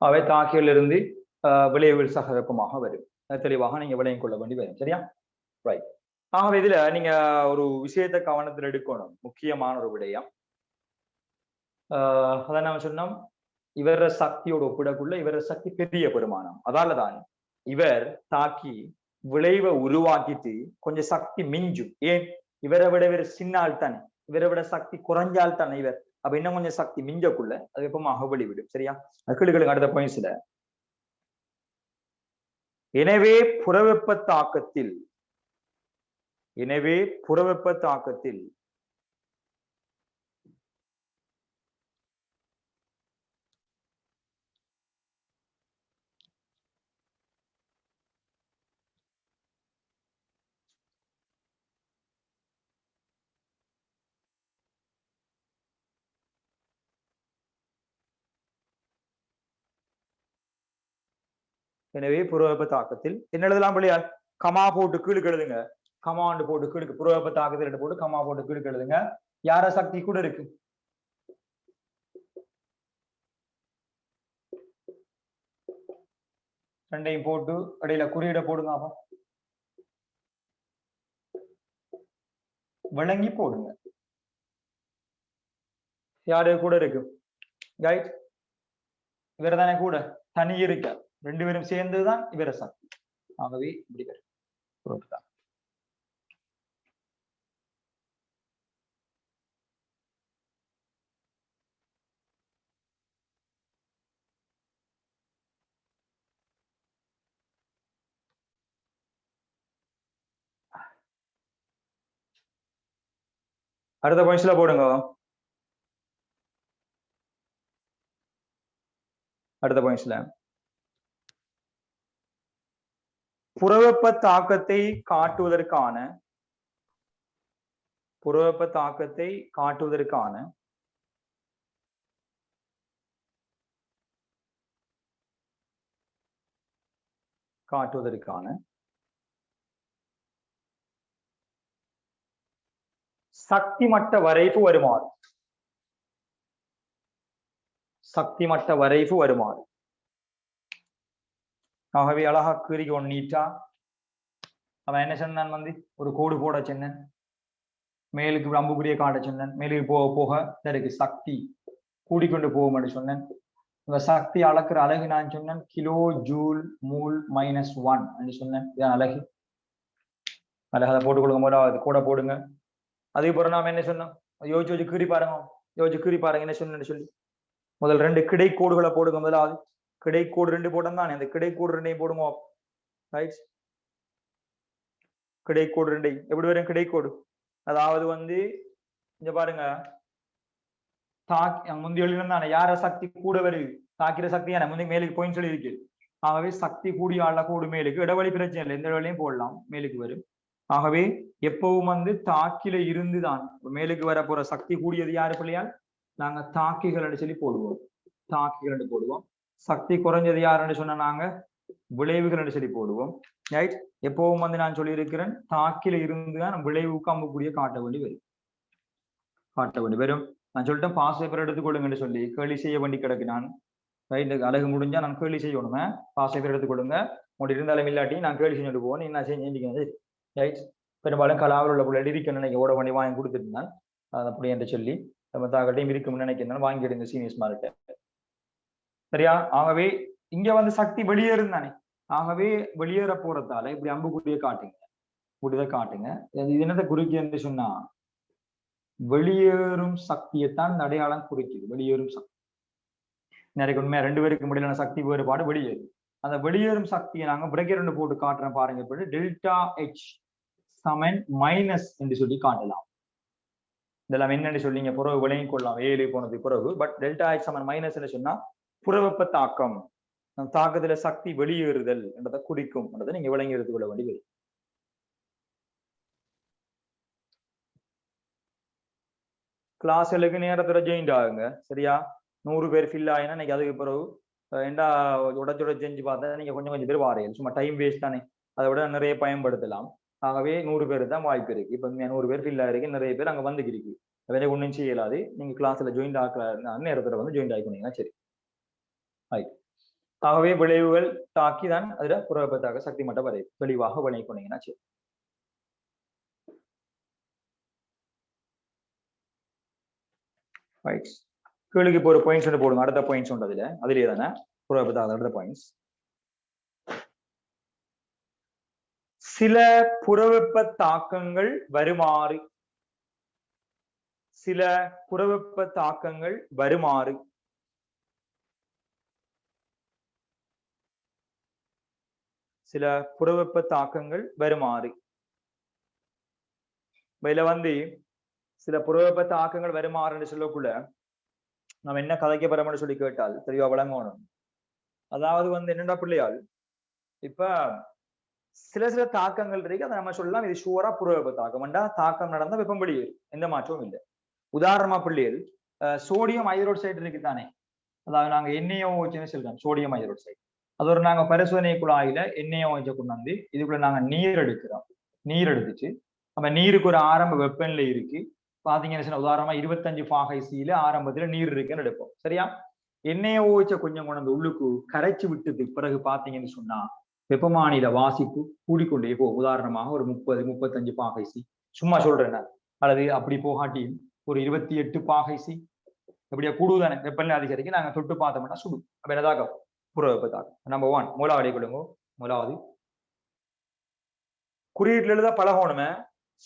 அவை தாக்கியிலிருந்து விளைவுகள் சக வெப்பமாக வரும். தெளிவாக நீங்க விளையம் கொள்ள வேண்டி வரும். சரியா, ரைட். ஆகவே இதுல நீங்க ஒரு விஷயத்தை கவனத்தில் எடுக்கணும். முக்கியமான ஒரு விடயம். அதான் நாம சொன்னோம், இவர சக்தியோட ஒப்பிடக்குள்ள இவர சக்தி பெரிய பெருமானம். அதாலதான் இவர் தாக்கி விளைவை உருவாக்கிட்டு கொஞ்சம் சக்தி மிஞ்சும். ஏன்? இவரை விட இவர் சின்னால் தானே, இவரை விட சக்தி குறைஞ்சால் தானே இவர். அப்ப இன்னும் கொஞ்சம் சக்தி மிஞ்சக்குள்ள அது வெப்பமாக வெளிவிடும். சரியா, அக்கிடுகளுக்கு அடுத்த பாயிண்ட்ஸ்ல எனவே புறவெப்ப தாக்கத்தில், எனவே புறவெப்ப தாக்கத்தில் எனவே புறவெப்ப தாக்கத்தில் என்ன எழுதலாம் பிள்ளையார்? கமா போட்டு கீழுக்கு எழுதுங்க. கமாண்டு போட்டு கீழுக்கு, புறவெப்ப தாக்கத்தில் ரெண்டு போட்டு கமா போட்டு கீழுக்கு எழுதுங்க. யார சக்தி கூட இருக்கு? ரெண்டையும் போட்டு இடையில குறியீட போடுங்க. அப்ப விளங்கி போடுங்க. யாரு கூட இருக்கு? ரைட், இவர் தானே கூட, தனி இருக்க, ரெண்டு பேரும் சேர்ந்துதான் இவர சக்தி. ஆகவே இப்படி வரும். அடுத்த பாயிண்ட்ஸ்ல போடுங்க. அடுத்த பாயிண்ட்ஸ்ல புறவெப்ப தாக்கத்தை காட்டுவதற்கான சக்தி மட்ட வரைவு வருமாறு ஆகவே அழகா கீறி ஒன் நீட்டா அவன் என்ன சொன்னான் வந்து ஒரு கோடு போட சொன்னேன், மேலுக்கு அம்புக்குரிய காட்ட சொன்னேன், மேலுக்கு போக போக இதற்கு சக்தி கூடிக்கொண்டு போகும் சொன்னேன். இந்த சக்தி அளக்குற அலகு நான் சொன்னேன் கிலோ ஜூல் மூல் -1 சொன்னேன். இதான் அலகு. அதை போட்டு கொடுங்க, முதலாவது கூட போடுங்க. அதுக்கப்புறம் நாம என்ன சொன்னோம், யோசிச்சு கீறி பாருங்க என்ன சொன்னு சொல்லி முதல் 2 கிடை கோடுகளை போடுங்க. முதலாவது கிடைக்கோடு 2 போட்டோம் தானே, அந்த கிடைக்கோடு 2 போடுங்க. ரைட், கிடைக்கோடு 2 எப்படி வரும் கிடைக்கோடு? அதாவது வந்து இங்க பாருங்க, முந்தி எழுதினானே யார சக்தி கூட வருது, தாக்கிற சக்தியான முந்தி மேலுக்கு போயின்னு சொல்லி இருக்கு. ஆகவே சக்தி கூடிய ஆள கூடு மேலுக்கு, இடவழி பிரச்சனை இல்லை, எந்த வழியும் போடலாம், மேலுக்கு வரும். ஆகவே எப்பவும் வந்து தாக்கில இருந்துதான் மேலுக்கு வர போற சக்தி கூடியது யாரு பிள்ளையால்? நாங்க தாக்கிகள் சொல்லி போடுவோம், தாக்கிகள் போடுவோம். சக்தி குறைஞ்சது யாருன்னு சொன்னா நாங்க விளைவுகள் சொல்லி போடுவோம். ரைட், எப்பவும் வந்து நான் சொல்லி இருக்கிறேன், தாக்கில இருந்துதான் விளைவுக்கு அம்புக்கூடிய காட்ட வேண்டி வரும். நான் சொல்லிட்டேன் பாஸ் பேப்பர் எடுத்துக்கொள்ளுங்கன்னு சொல்லி கேள்வி செய்ய வேண்டி கிடக்கு. நான் ரைட், அழகு முடிஞ்சா நான் கேள்வி செய்யணுமே, பாஸ் பேப்பர் எடுத்துக்கொள்ளுங்க. உங்கள்கிட்ட இருந்தாலும் இல்லாட்டி நான் கேள்வி செஞ்சுட்டு போவோம், என்ன செஞ்சு ரைட். பெரும்பாலும் கலாவில் உள்ள பிள்ளை இருக்கணும்னு நினைக்க ஓட வண்டி வாங்கி கொடுத்துருந்தான், அது அப்படி என்று சொல்லி நம்ம தாக்கட்டையும் இருக்கும்னு நினைக்கிறேன், வாங்கிடுங்க சீனியர்ஸ் மார்ட்ட. சரியா? ஆகவே இங்க வந்து சக்தி வெளியேறும் தானே, ஆகவே வெளியேற போறதால இப்படி அம்புக்குட்டியை காட்டுங்க, காட்டுங்க. இது என்னத்தை குறிக்குன்னு சொன்னா வெளியேறும் சக்தியைத்தான் அடையாளம் குறிக்குது. வெளியேறும் சக்தி நிறைய உண்மையா 2 பேருக்கு முடியலான சக்தி வேறுபாடு வெளியேறும். அந்த வெளியேறும் சக்தியை நாங்க பிரேக்கர் போட்டு காட்டுறேன் பாருங்க. இப்படி டெல்டா H சமன் மைனஸ் என்று சொல்லி காட்டலாம். இதெல்லாம் என்னன்னு சொல்லிங்க புறவு விளங்கி கொள்ளலாம் 7 போனது பிறகு. பட் டெல்டா H சமன் மைனஸ் சொன்னா புறவெப்ப தாக்கம், தாக்கத்துல சக்தி வெளியேறுதல் என்றதை குறிக்கும் என்றதை நீங்க விளங்கி எடுத்துக்கொள்ள வேண்டியது. கிளாஸ்களுக்கு நேரத்துல ஜாயின் ஆகுங்க. சரியா? 100 பேர் ஃபில் ஆகினா இன்னைக்கு அதுக்கு பிறகு ஏண்டா உடச்சுட செஞ்சு பார்த்தா நீங்க கொஞ்சம் பேர் வாரையல், சும்மா டைம் வேஸ்ட் தானே, அதை விட நிறைய பயன்படுத்தலாம். ஆகவே 100 பேர் தான் வாய்ப்பு இருக்கு. இப்ப 100 பேர் ஃபில் ஆயிருக்கு, நிறைய பேர் அங்க வந்துருக்கு, வேற ஒன்றும் செய்யலாது. நீங்க கிளாஸ்ல ஜாயின் ஆகிற நேரத்துல வந்து ஜாயின் ஆகிக்கொண்டீங்கன்னா சரி. ஆகவே விளைவுகள் தாக்கி தான் அதுல புறவெப்பத்தாக சக்தி மட்டும் வரை தெளிவாக விளங்கி கொண்டீங்கன்னா சரி. ரைட், கேளுக்கு இப்போ ஒரு பாயிண்ட்ஸ் போடுங்க. அடுத்த பாயிண்ட்ஸ் உண்டதுல அதுலயே தானே புறவெப்பத்தாக அடுத்த பாயிண்ட்ஸ். சில புறவெப்ப தாக்கங்கள் வருமாறு, சில புறவெப்ப தாக்கங்கள் வருமாறு சில புறவெப்ப தாக்கங்கள் வருமாறு. இதுல வந்து சில புறவெப்ப தாக்கங்கள் வருமாறுன்னு சொல்லக்குள்ள நம்ம என்ன கதைக்க போறோம்னு சொல்லி கேட்டால் தெளிவா வழங்கணும். அதாவது வந்து என்னடா பிள்ளையால், இப்ப சில தாக்கங்கள் இருக்கு, அதை நம்ம சொல்லலாம் இது ஷூரா புறவெப்ப தாக்கம். தாக்கம் நடந்த வெப்பம் வெளியேறும், எந்த மாற்றமும் இல்லை. உதாரணமா பிள்ளைகள் சோடியம் ஹைட்ரோக்சைடு இருக்கு தானே, அதாவது நாங்க NaOH சொல்றோம், சோடியம் ஹைட்ரோக்சைடு. அது ஒரு நாங்க பரிசோதனை குழாயில NaOH கொண்டாந்து இதுக்குள்ள நாங்க நீர் எடுக்கிறோம். நீர் எடுத்துச்சு நம்ம நீருக்கு ஒரு ஆரம்ப வெப்பநிலை இருக்கு பாத்தீங்கன்னா, உதாரணமா 25 பாகைசியில ஆரம்பத்துல நீர் இருக்குன்னு எடுப்போம். சரியா? NaOH கொஞ்சம் கொண்டு உள்ளுக்கு கரைச்சு விட்டது பிறகு பாத்தீங்கன்னு சொன்னா வெப்பமானில வாசிப்பு கூடிக்கொண்டே போகும். உதாரணமாக ஒரு 30-35 பாகைசி சும்மா சொல்றேன், அல்லது அப்படி போகாட்டி ஒரு 28 பாகைசி எப்படியா கூடுதானே வெப்பநிலை அதிகரிக்க நாங்க தொட்டு பார்த்தோம்னா சுடும். அப்ப என்னதாக புறவெப்ப தாக்கம். நம்பர் 1 மூலாவடி கொடுங்க. மூலாவது குறியீட்டுல எழுத பழகணுமே,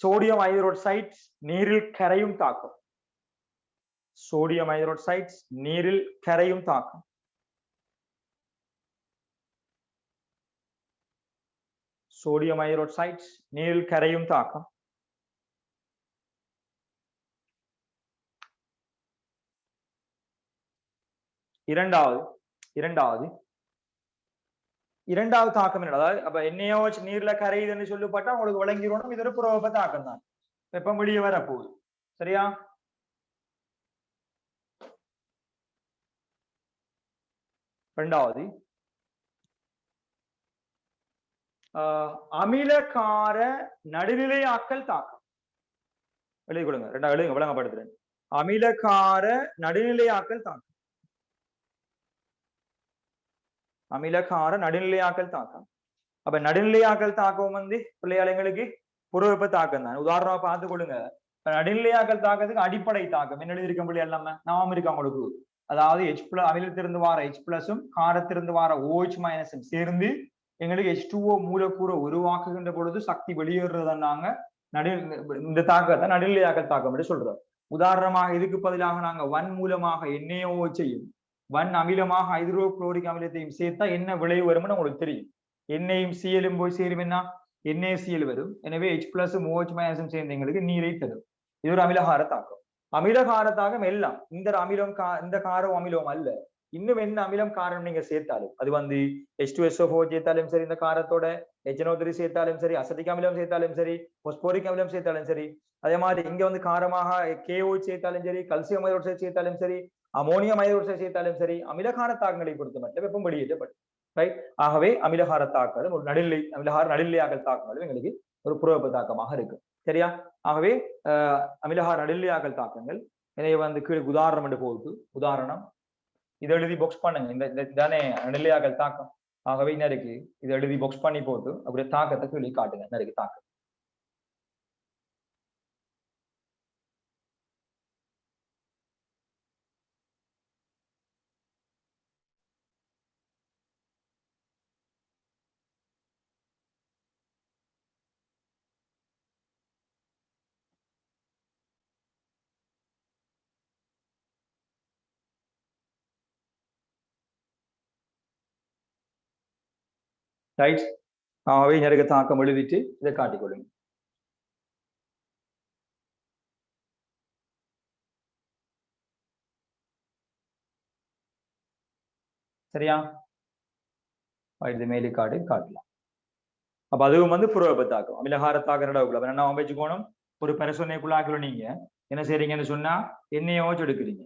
சோடியம் ஹைட்ரோக்சைடு நீரில் கரையும் தாக்கம். சோடியம் ஹைட்ரோக்சைடு நீரில் கரையும் தாக்கம். சோடியம் ஹைட்ரோக்சைடு நீரில் கரையும் தாக்கம். இரண்டாவது இரண்டாவது தாக்கம் என்ன, அதாவது அப்ப NaOH நீர்ல கரையுதுன்னு சொல்லப்பட்டா உங்களுக்கு விளங்கிடணும் இது ஒரு புறவெப்ப தாக்கம் தான். வெப்பம் வெளியே வர போகுது. சரியா? இரண்டாவது அமிலகார நடுநிலையாக்கல் தாக்கம். எழுதி கொடுங்க. ரெண்டாவது எழுதுங்க, விளங்கப்படுத்துறேன். அமிலகார நடுநிலையாக்கல் தாக்கம். அமிலகார நடுநிலையாக்கல் தாக்கம். அப்ப நடுநிலையாக்கல் தாக்கம் வந்து பிள்ளையாளங்களுக்கு புறவெப்ப தாக்கம் தான். உதாரணமா பார்த்து கொள்ளுங்க. நடுநிலையாக்கல் தாக்கத்துக்கு அடிப்படை தாக்கம் என்ன எழுதியிருக்க முடியாது இல்லாம நாம இருக்கா உங்களுக்கு. அதாவது அமிலத்திலிருந்து வார H+ காரத்திலிருந்து வார OH- சேர்ந்து எங்களுக்கு H2O மூலக்கூறை உருவாக்குகின்ற பொழுது சக்தி வெளியேறுறதுனாங்க இந்த தாக்கத்தை நடுநிலையாக்கல் தாக்கம் என்று சொல்றோம். உதாரணமாக இதுக்கு பதிலாக நாங்க வன் மூலமாக NaOH-ஐயும் வன் அமிலமாக ஹைட்ரோகுளோரிக் அமிலத்தையும் சேர்த்தா என்ன விளைவு வரும்னு உங்களுக்கு தெரியும். எண்ணெயும் Cl-ம் போய் சேரும், என்ன NaCl வரும். எனவே H+ம் OH- சேர்ந்து எங்களுக்கு நீரை தரும். இது ஒரு அமிலகார தாக்கம். அமிலகார தாக்கம் எல்லாம் இந்த அமிலம் இந்த காரம் அமிலம் அல்ல, இன்னும் என்ன அமிலம் காரணம் நீங்க சேர்த்தாலும் அது வந்து H2SO4 சேர்த்தாலும் சரி, இந்த காரத்தோட HNO3 சேர்த்தாலும் சரி, அசட்டிக் அமிலம் சேர்த்தாலும் சரி, பொஸ்போரிக் அமிலம் சேர்த்தாலும் சரி, அதே மாதிரி இங்க வந்து காரமாக KOH சேர்த்தாலும் சரி, கல்சியம் ஹைட்ரோக்சைடு சேர்த்தாலும் சரி, அமோனியம் ஹைட்ரோக்சைடு சேர்த்தாலும் சரி, அமிலகார தாக்கங்களை பொறுத்த மட்டும் வெப்பம் வெளியேற்றப்படும். ரைட்? ஆகவே அமிலகார தாக்கம் ஒரு அமிலகார நடுநிலையாக்கல் தாக்கங்களும் எங்களுக்கு ஒரு புறவெப்ப தாக்கமாக இருக்கு. சரியா? ஆகவே அமிலகார நடுநிலையாக்கல் தாக்கங்கள் எனவே வந்து கீழே உதாரணம் என்று போட்டு உதாரணம் இதை எழுதி பாக்ஸ் பண்ணுங்க. இந்த தானே நடுநிலையாக்கல் தாக்கம். ஆகவே என்ன இருக்கு, இதை எழுதி பாக்ஸ் பண்ணி போட்டு அப்படியே தாக்கத்தை கீழே காட்டுங்க. என்ன இருக்கு தாக்கம்? ரைட்? ஆகவே எனக்கு தாக்கம் எழுதிட்டு இதை காட்டிக்கொள்ளுங்க. சரியா? இது மேலே காட்டலாம். அப்ப அதுவும் வந்து புறவெப்ப தாக்கம். அமிலகார தாக்கம் நடவுக்குள்ள என்ன வச்சுக்கோணும், ஒரு பரிசோதனைக்குள்ளாக்கல நீங்க என்ன செய்றீங்கன்னு சொன்னா NaOH எடுக்கிறீங்க.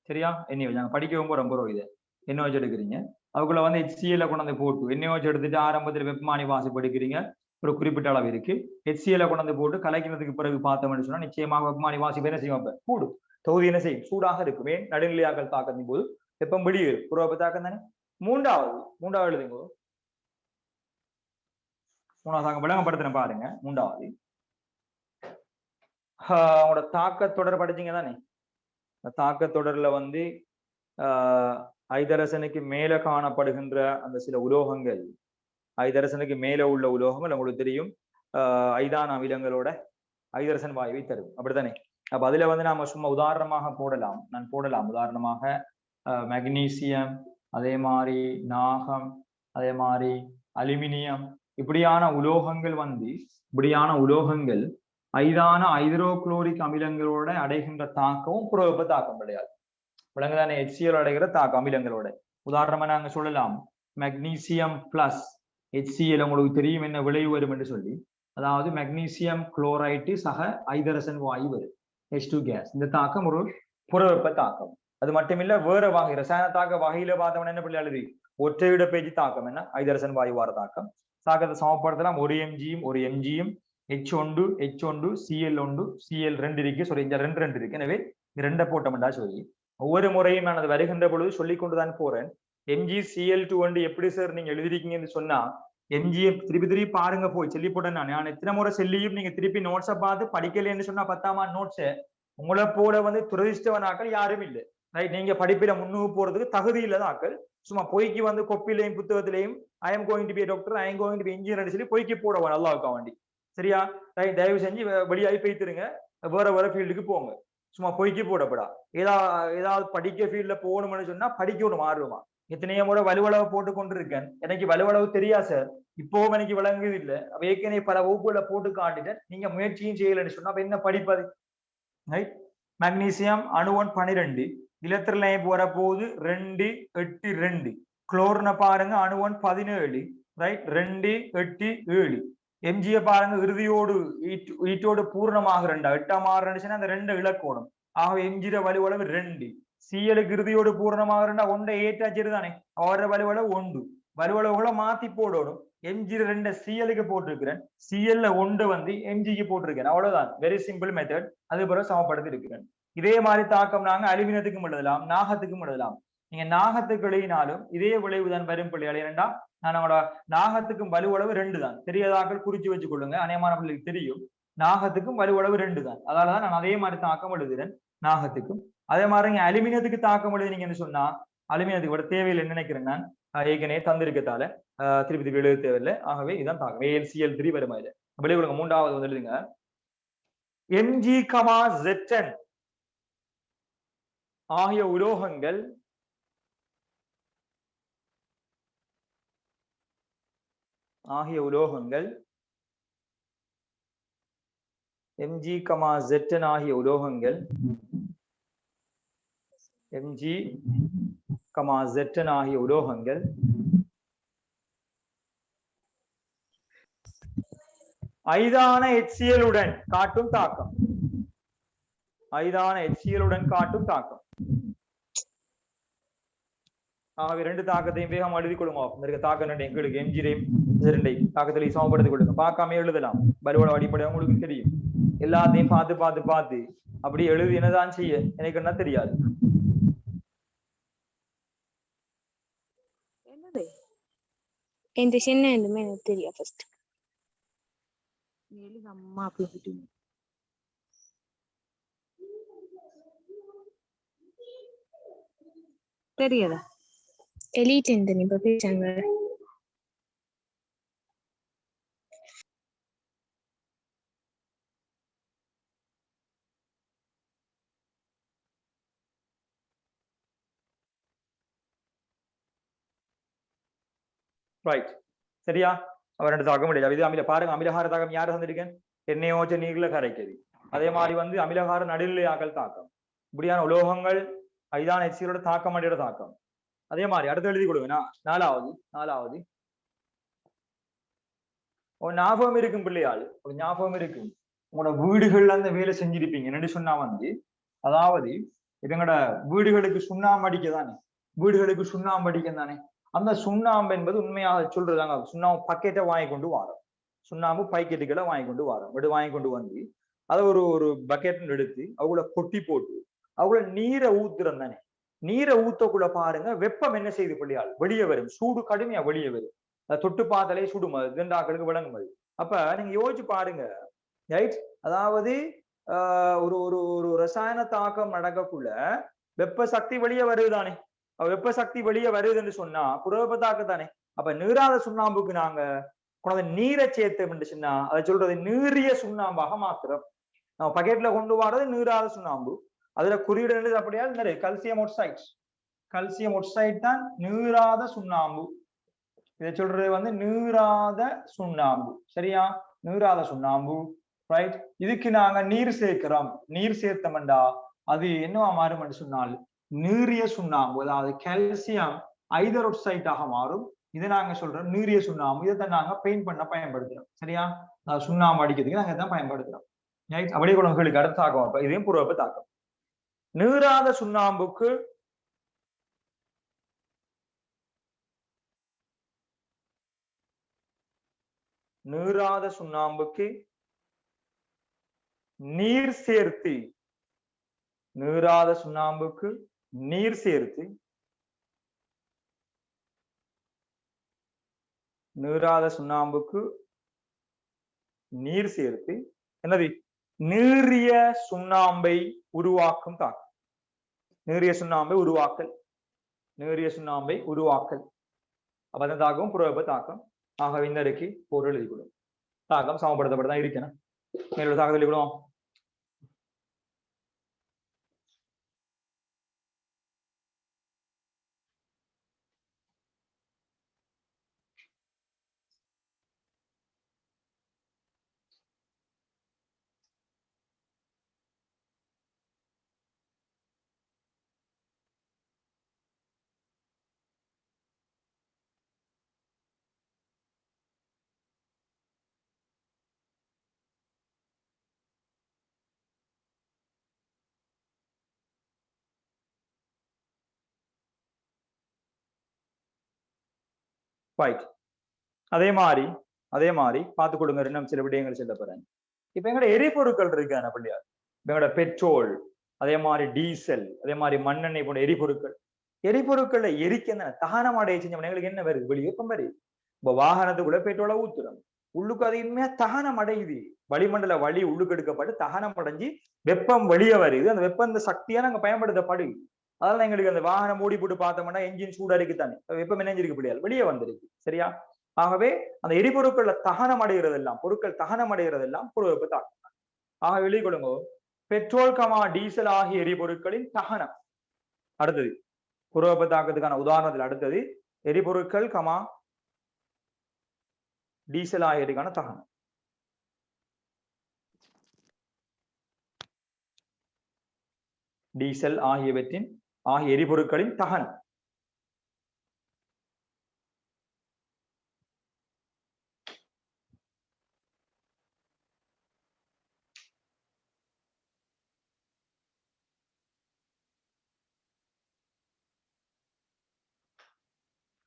சரியா? NaOH நாங்க படிக்கவும் ரொம்ப இது NaOH எடுக்கிறீங்க. அதுக்குள்ள வந்து HCl கொண்டாந்து போட்டு NaOH எடுத்துட்டு ஆரம்பத்தில் வெப்பமானி வாசிப்பு எடுக்கிறீங்க. ஒரு குறிப்பிட்ட அளவு இருக்கு. HCl கொண்டாந்து போட்டு கலக்கினதுக்கு பிறகு பார்த்தோம்னு சொன்னா நிச்சயமாக வெப்பமானி வாசிப்பு என்ன செய்யும், கூடு தொகுதி என்ன செய்யும், சூடாக இருக்குமே. நடுநிலையாக்கல் தாக்கத்தின் போது வெப்பம் வெளியேறும். புறவெப்ப தாக்கம் தானே. மூன்றாவது எழுதுங்க. மூணாவது விளங்கப்படுத்தின பாருங்க. மூன்றாவது அவங்களோட தாக்க தொடர் படிச்சீங்க தானே. தாக்க தொடர்ல வந்து ஐதரசனுக்கு மேல காணப்படுகின்ற அந்த சில உலோகங்கள், ஐதரசனுக்கு மேல உள்ள உலோகங்கள் உங்களுக்கு தெரியும் ஐதான அமிலங்களோட ஐதரசன் வாயுவை தரும், அப்படித்தானே. அப்ப அதுல வந்து நாம சும்மா உதாரணமாக போடலாம். உதாரணமாக மெக்னீசியம், அதே மாதிரி நாகம், அதே மாதிரி அலுமினியம், இப்படியான உலோகங்கள் ஐதான ஹைட்ரோகுளோரிக் அமிலங்களோட அடைகின்ற தாக்கமும் புறவெப்ப தாக்கம் கிடையாது. விலங்குதானே. HCl அடைகிற தாக்கம் அமிலங்களோட. உதாரணமா நாங்க சொல்லலாம் மெக்னீசியம் பிளஸ் HCl உங்களுக்கு தெரியும் என்ன விளைவு வரும் என்று சொல்லி. அதாவது மெக்னீசியம் குளோரைடு சக ஐதரசன் வாயு வரும், H2 கேஸ். இந்த தாக்கம் ஒரு புறவெப்ப தாக்கம். அது மட்டுமில்ல, வேற வகை ரசாயன தாக்க வகையில பார்த்தோம்னா என்ன பிள்ளை எழுதி ஒற்றைவிட பேச்சு தாக்கம் என்ன ஐதரசன் வாயு வார தாக்கம். தாக்கத்தை சமப்படுத்தலாம். ஒரு mgயும் H1 Cl1 Cl2 இருக்கு. சாரி, இந்த ரெண்டு இருக்கு. எனவே ரெண்டை போட்டோம்டா சொல்லி ஒவ்வொரு முறையும் நான் அது வருகின்ற பொழுது சொல்லிக் கொண்டுதான் போறேன். MgCl2 எப்படி சார் நீங்க எழுதிருக்கீங்கன்னு சொன்னா MgM திருப்பி பாருங்க, போய் சொல்லி போட்டேன். நான் எத்தனை முறை சொல்லியும் நீங்க திருப்பி நோட்ஸை பார்த்து படிக்கலன்னு சொன்னா 10ஆம் ஆண்டு நோட்ஸை உங்களை போல வந்து துரதிஷ்டவனாக்கள் யாரும் இல்லை. ரைட்? நீங்க படிப்பில முன்னுக்கு போறதுக்கு தகுதி இல்லாத ஆக்கள் சும்மா பொய்க்கு வந்து கொப்பிலையும் புத்தகத்திலையும் I am going to be a doctor, I am going to be engineer சொல்லி பொய்க்கு போடுவாங்க. நல்லா இருக்கா வேண்டி. சரியா? ரைட்? தயவு செஞ்சு வெளியாகி போய்த்துருங்க, வேற ஃபீல்டுக்கு போங்க. சும்மா பொய்க்கு போடப்படா. ஏதாவது படிக்க ஃபீல்ட்ல போகணும்னு சொன்னா படிக்கணும் ஆர்வமா. எத்தனையோ முறை வலுவளவு போட்டு கொண்டு இருக்கேன். எனக்கு வலுவளவு தெரியா சார், இப்போவும் எனக்கு விளங்குது இல்லை. அப்ப ஏற்கனவே பல வகுப்புகளை போட்டு காட்டிட்டேன். நீங்க முயற்சியும் செய்யலன்னு சொன்னா அப்ப என்ன படிப்பது? ரைட்? மெக்னீசியம் அணுவன் 12, இலத்திரலை போற போது 2, 8, 2. குளோரினை பாருங்க அணுவன் 17 ரைட் 2 8 7 எம்ஜியை பாருங்க இறுதியோடு ஈட்டோடு பூர்ணமாக 2 8 மாறுச்சுன்னா அந்த 2 இலக்கோணம் ஆகவே எம்ஜியோட வலுவளவு 2 சிஎலுக்கு இறுதியோடு பூர்ணமாக 2 ஒன்றை ஏற்றாச்சு தானே அவரோட வலுவளவு 1 வலுவளவுகளை மாத்தி போடணும் எம்ஜி 2 சிஎலுக்கு போட்டிருக்கிறேன் சிஎல்ல 1 வந்து எம்ஜிக்கு போட்டிருக்கேன் அவ்வளவுதான் வெரி சிம்பிள் மெத்தட் அது பிறகு சமப்படுத்தி இருக்கிறேன் இதே மாதிரி தாக்கம் நாங்க அலுமினியத்துக்கும் எழுதலாம் நாகத்துக்கும் எழுதலாம் நீங்க நாகத்துக்கு எழுதினாலும் இதே விளைவுதான் வரும் பிள்ளைகள் ஏனென்றா நான் நம்மளோட நாகத்துக்கும் வலுவளவு 2 தான் தெரியாதாக்கள் குறிச்சு வச்சு கொள்ளுங்க அநேகமான பிள்ளைக்கு தெரியும் நாகத்துக்கும் வலுவளவு 2 தான் அதனாலதான் நான் அதே மாதிரி தாக்கம் எழுதுறேன் நாகத்துக்கும் அதே மாதிரி நீங்க அலுமினியத்துக்கு தாக்கம் எழுதினீங்கன்னு சொன்னா அலுமினியத்துக்கு விட தேவையில்லை நினைக்கிறேன் நான் ஏற்கனவே தந்திருக்கத்தால திருப்பி எழுத தேவையில்லை ஆகவே இதுதான் தாக்கம் AlCl3 வரும் அதுல விளைவுகளுங்க மூன்றாவது வந்து எழுதுங்க Mg, Zn ஆகிய உலோகங்கள் Mg, Zn ஆகிய உலோகங்கள் Mg, Zn ஆகிய உலோகங்கள் ஐதான HCl உடன் காட்டும் தாக்கம் ஐதான HCl உடன் காட்டும் தாக்கம் ஆகவே 2 தாக்கத்தையும் வேகம் எழுதி கொள்ளுங்க இந்த தாக்கம் 2 எங்களுக்கு எம்ஜிரையும் தாக்கத்திலையும் சமப்படுத்திக் கொள்ளுங்க பார்க்காம எழுதலாம் பலுவளவு அடிப்படையாக உங்களுக்கு தெரியும் எல்லாத்தையும் பார்த்து அப்படி எழுதி என்னதான் செய்ய எனக்கு என்ன தெரியாது இந்த சின்ன என்னமே எனக்கு தெரியும் ஃபர்ஸ்ட் அம்மா அப்படி தெரியாதா எலிட் இந்த நீ பேசாங்க ரைட் சரியா அவர் 2 தாக்கம் முடியாது இது அமில பாருங்க அமிலகார தாக்கம் யாரு தந்திருக்கேன் NaOH நீர்ல கரைக்குது அதே மாதிரி வந்து அமிலகார நடுநிலையாக்கல் தாக்கம் இப்படியான உலோகங்கள் ஐதான HCl தாக்கம் அடையோட தாக்கம் அதே மாதிரி அடுத்து எழுதி கொடுங்க நாலாவது ஒரு ஞாபகம் இருக்கும் பிள்ளையாள் ஒரு ஞாபகம் இருக்கு உங்களோட வீடுகள்ல அந்த வேலை செஞ்சிருப்பீங்க என்னன்னு சொன்னா வந்து அதாவது இவங்களோட வீடுகளுக்கு சுண்ணாம்பு அடிக்கதானே வீடுகளுக்கு சுண்ணாம்பு அடிக்க தானே அந்த சுண்ணாம்பு என்பது உண்மையாக சொல்றதாங்க சுண்ணாம்பு பக்கெட்டை வாங்கி கொண்டு வாரோம் சுண்ணாம்பு பாக்கெட்டுகளை வாங்கி கொண்டு வாரோம் வாங்கி கொண்டு வந்து அதை ஒரு பக்கெட் எடுத்து அவங்கள கொட்டி போட்டு அவங்கள நீரை ஊத்துறோம் தானே நீரை ஊத்தக்குள்ள பாருங்க வெப்பம் என்ன செய்து பிள்ளையாள் வெளியே வரும் சூடு கடுமையா வெளியே வரும் தொட்டு பார்த்தாலே சுடும் அது இரண்டாக்களுக்கு விளங்கும் அது அப்ப நீங்க யோசிச்சு பாருங்க ரைட் அதாவது ஒரு ஒரு ஒரு ரசாயன தாக்கம் நடக்கக்குள்ள வெப்ப சக்தி வெளியே வருதுதானே வெப்ப சக்தி வெளியே வருதுன்னு சொன்னா புறவெப்ப தாக்கம் தானே அப்ப நீராத சுண்ணாம்புக்கு நாங்க நீரை சேர்த்து சொன்னா அதை சொல்றது நீரிய சுண்ணாம்பாக மாத்திரம் நம்ம பக்கெட்ல கொண்டு வர்றது நீராத சுண்ணாம்பு அதுல குறியீடு அப்படியா கல்சியம் ஒட்சைட் தான் நீராத சுண்ணாம்பு இதை சொல்றது வந்து நீராத சுண்ணாம்பு சரியா நீராத சுண்ணாம்பு ரைட் இதுக்கு நாங்க நீர் சேர்க்கிறோம் நீர் சேர்த்தோம்டா அது என்னவா மாறும் சொன்னால் நீரிய சுண்ணாம்பு அதாவது கால்சியம் ஐதரோட்சைட்டாக மாறும் இதை நாங்க சொல்றோம் நீரிய சுண்ணாம்பு இதை நாங்க பெயிண்ட் பண்ண பயன்படுத்துறோம் சரியா சுண்ணாம்பு அடிக்கிறதுக்கு நாங்க இதான் பயன்படுத்துறோம் ரைட் அப்படியே குழந்தைகளுக்கு அடுத்த தாக்கம் அப்ப இதையும் பூர்வப்ப தாக்கம் நீராத சுண்ணாம்புக்கு நீர் சேர்த்து நீராத சுண்ணாம்புக்கு நீர் சேர்த்து என்னது நீரிய சுண்ணாம்பை உருவாக்கும் தாக்கம் நீரிய சுண்ணாம்பை உருவாக்கல் அப்பதான் தாக்கம் புறவெப்ப தாக்கம் ஆக இன்னைக்கு பொருள் எழுதிக்கொள்ளும் தாக்கம் சமப்படுத்தப்பட்டதான் இருக்கணும் மேலோட தாக்கம் எழுதிக்கொள்ளும் ரைட். அதே மாதிரி பார்த்து கொடுங்க. இன்னும் சில விடயங்கள் சொல்ல போறேன். இப்ப எங்கட எரிபொருட்கள் இருக்கான பிள்ளையா, எங்களோட பெட்ரோல், அதே மாதிரி டீசல், அதே மாதிரி மண்ணெண்ணெய் போன்ற எரிபொருட்களை எரிக்க தகனம் அடைய செஞ்ச எங்களுக்கு என்ன வருது? வெளியே வெப்பம் வருது. இப்ப வாகனத்துக்குள்ள பெட்ரோலை ஊத்துறோம், உள்ளுக்கு அது இனிமையா தகனம் அடையுது. வளிமண்டல வழி உள்ளுக்கு எடுக்கப்பட்டு தகனம் அடைஞ்சு வெப்பம் வெளியே வருது. அந்த வெப்பம் இந்த சக்தியா நாங்க பயன்படுத்தப்படுது. அதனால எங்களுக்கு அந்த வாகனம் மூடி போட்டு பார்த்தோம்னா என்ஜின் சூடா இருக்குத்தானே, வெப்பம் இணைஞ்சிருக்கு பிள்ளையால் வெளியே வந்திருக்கு. சரியா? ஆகவே அந்த எரிபொருட்கள்ல தகனம் அடைகிறதெல்லாம், பொருட்கள் தகனம் அடைகிறதெல்லாம் புற வெப்ப தாக்கம். ஆக வெளிக்கொடுங்க, பெட்ரோல் டீசல் ஆகிய எரிபொருட்களின் தகனம். அடுத்தது புற வெப்ப தாக்கத்துக்கான உதாரணத்தில் அடுத்தது எரிபொருட்கள் டீசல் ஆகியதுக்கான தகனம். டீசல் ஆகிய எரிபொருட்களின் தகனம்.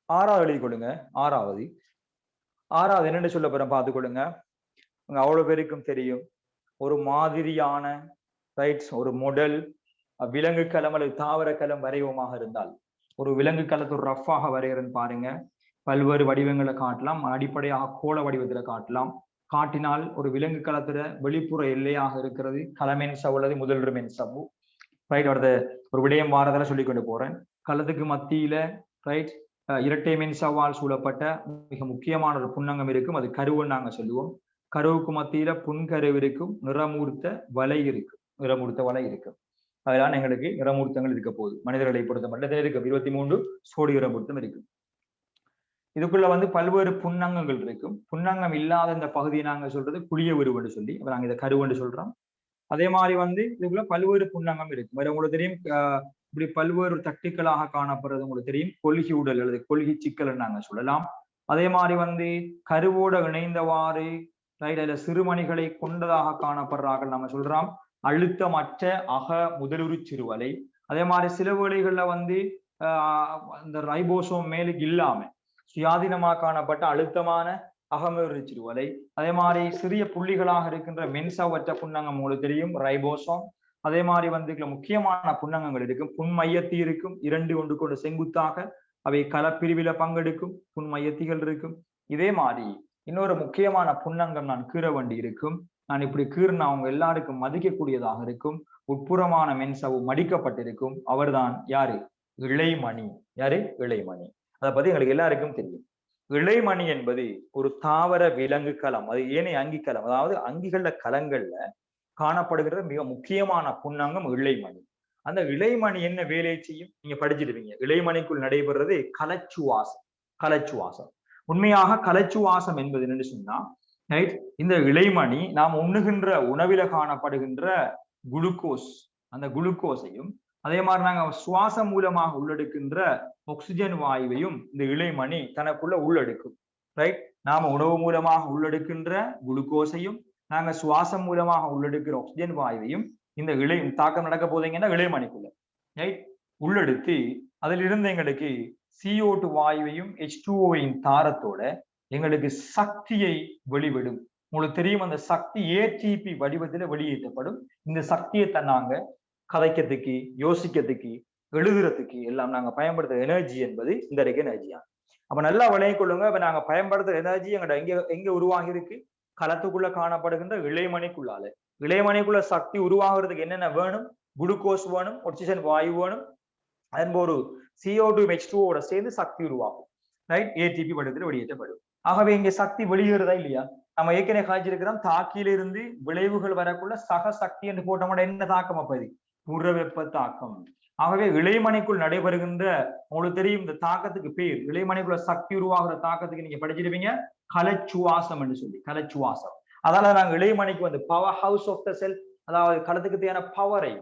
ஆறாவது எழுதி கொடுங்க. ஆறாவது என்னன்னு சொல்ல போறேன் பார்த்துக்கொள்ளுங்க. அவ்வளவு பேருக்கும் தெரியும், ஒரு மாதிரியான ஒரு மொடல் விலங்கு களம் அல்லது தாவர களம் வரைவமாக இருந்தால், ஒரு விலங்கு களத்தை ஒரு ரஃப்பாக வரைகிறன்னு பாருங்க. பல்வேறு வடிவங்களை காட்டலாம். அடிப்படையாக கோள வடிவத்துல காட்டினால் ஒரு விலங்கு களத்துல வெளிப்புற எல்லையாக இருக்கிறது களமென்சவ் அல்லது முதல் மென்சவ். ரைட். ஒரு விடயம் வாரதால சொல்லி கொண்டு போறேன். களத்துக்கு மத்தியில ரைட் இரட்டை மென்சவ்வால் சூழப்பட்ட மிக முக்கியமான ஒரு புன்னங்கம் இருக்கும். அது கருவுன்னு நாங்க சொல்லுவோம். கருவுக்கு மத்தியில புன்கருவு இருக்கும். நிறமூர்த்த வலை இருக்கும். அதெல்லாம் எங்களுக்கு நிறமூர்த்தங்கள் இருக்க போகுது. மனிதர்களை பொறுத்த மட்டும் இருக்கு 23 சோடி நிறமூர்த்தம் இருக்கும். இதுக்குள்ள பல்வேறு புன்னங்கங்கள் இருக்கும். புன்னங்கம் இல்லாத இந்த பகுதியை நாங்க சொல்றது குளிய உருவன்னு சொல்லி நாங்க இதை கருவன்னு சொல்றோம். அதே மாதிரி இதுக்குள்ள பல்வேறு புன்னங்கம் இருக்கும். உங்களுக்கு தெரியும், இப்படி பல்வேறு தட்டுக்களாக காணப்படுறது உங்களுக்கு தெரியும். கொள்கி உடல் அல்லது கொள்கி சிக்கல் நாங்க சொல்லலாம். அதே மாதிரி கருவோட இணைந்தவாறு அதுல சிறுமணிகளை கொண்டதாக காணப்படுறார்கள் நம்ம சொல்றோம் அழுத்தமற்ற அக முதலுரு சிறுவலை. அதே மாதிரி சில வேளைகள்ல இந்த ரைபோசோம் மேலுக்கு இல்லாம சுயாதீனமாக காணப்பட்ட அழுத்தமான அகமுதலுரு சிறுவலை. அதே மாதிரி சிறிய புள்ளிகளாக இருக்கின்ற மென்சவற்ற புன்னங்கம் உங்களுக்கு தெரியும், ரைபோசோம். அதே மாதிரி முக்கியமான புன்னங்கங்கள் இருக்கும். புன்மையத்தி இருக்கும். 2 ஒன்றுக்கொண்டு செங்குத்தாக அவை களப்பிரிவில பங்கெடுக்கும் புன்மையத்திகள் இருக்கும். இதே மாதிரி இன்னொரு முக்கியமான புன்னங்கம் நான் கீற வேண்டி இருக்கும். நான் இப்படி கீறினா அவங்க எல்லாருக்கும் மதிக்கக்கூடியதாக இருக்கும். உட்புறமான மென்சவு மடிக்கப்பட்டிருக்கும். அவர்தான் யாரு? இழைமணி. யாரு? இழைமணி. அதை பத்தி எங்களுக்கு எல்லாருக்கும் தெரியும். இழைமணி என்பது ஒரு தாவர விலங்கு களம், அது ஏனைய அங்கிக்களம், அதாவது அங்கிகள களங்கள்ல காணப்படுகிற மிக முக்கியமான புன்னங்கம் இழைமணி. அந்த இழைமணி என்ன வேலை செய்யும் நீங்க படிச்சிருப்பீங்க. இழைமணிக்குள் நடைபெறுறது கலச்சுவாசம். உண்மையாக கலச்சுவாசம் என்பது என்னன்னு சொன்னா, இந்த இழைமணி நாம் உண்ணுகின்ற உணவில காணப்படுகின்ற குளுக்கோஸ், அந்த குளுக்கோஸையும் அதே மாதிரி நாங்க சுவாசம் மூலமாக உள்ளெடுக்கின்ற ஆக்சிஜன் வாயுவையும் இந்த இழைமணி தனக்குள்ள உள்ளெடுக்கும். ரைட். நாம உணவு மூலமாக உள்ளெடுக்கின்ற குளுக்கோஸையும் நாங்க சுவாசம் மூலமாக உள்ளெடுக்கிற ஆக்சிஜன் வாயுவையும் இந்த தாக்கம் நடக்க போதீங்கன்னா இழைமணிக்குள்ள ரைட் உள்ளெடுத்து அதிலிருந்து எங்களுக்கு CO2 வாயுவையும் H2O தாரத்தோட எங்களுக்கு சக்தியை வெளிவிடும். உங்களுக்கு தெரியும், அந்த சக்தி ATP வடிவத்துல வெளியேற்றப்படும். இந்த சக்தியை நாங்க கதைக்கிறதுக்கு, யோசிக்கிறதுக்கு, எழுதுறதுக்கு எல்லாம் நாங்க பயன்படுத்துற எனர்ஜி என்பது இந்த எனர்ஜியா. அப்ப நல்லா விளைய கொள்ளுங்க. அப்ப நாங்க பயன்படுத்துற எனர்ஜி எங்க உருவாகி இருக்கு? களத்துக்குள்ள காணப்படுகின்ற இழைமணிக்குள்ளால. இழைமணிக்குள்ள சக்தி உருவாகிறதுக்கு என்னென்ன வேணும்? குளுக்கோஸ் வேணும், ஆக்சிஜன் வாயு வேணும், அதன் ஒரு CO2 H2O சேர்ந்து சக்தி உருவாகும். ரைட். ATP வடிவத்தில் வெளியேற்றப்படும். ஆகவே இங்க சக்தி வெளியேறதா இல்லையா? நம்ம ஏற்கனவே காய்ச்சிருக்கிறோம், தாக்கியிலிருந்து விளைவுகள் வரக்குள்ள சக சக்தி என்று போட்டோம்னா என்ன தாக்கம்? அப்பது புற வெப்ப தாக்கம். ஆகவே இழைமணிக்குள் நடைபெறுகின்ற உங்களுக்கு தெரியும் இந்த தாக்கத்துக்கு பேர், இழைமணிக்குள்ள சக்தி உருவாகிற தாக்கத்துக்கு நீங்க படிச்சிருப்பீங்க கலச்சுவாசம் என்று சொல்லி. கலச்சுவாசம். அதனால நாங்க இழைமணிக்கு பவர் ஹவுஸ் ஆஃப் த செல், அதாவது களத்துக்கு தேவையான பவரை,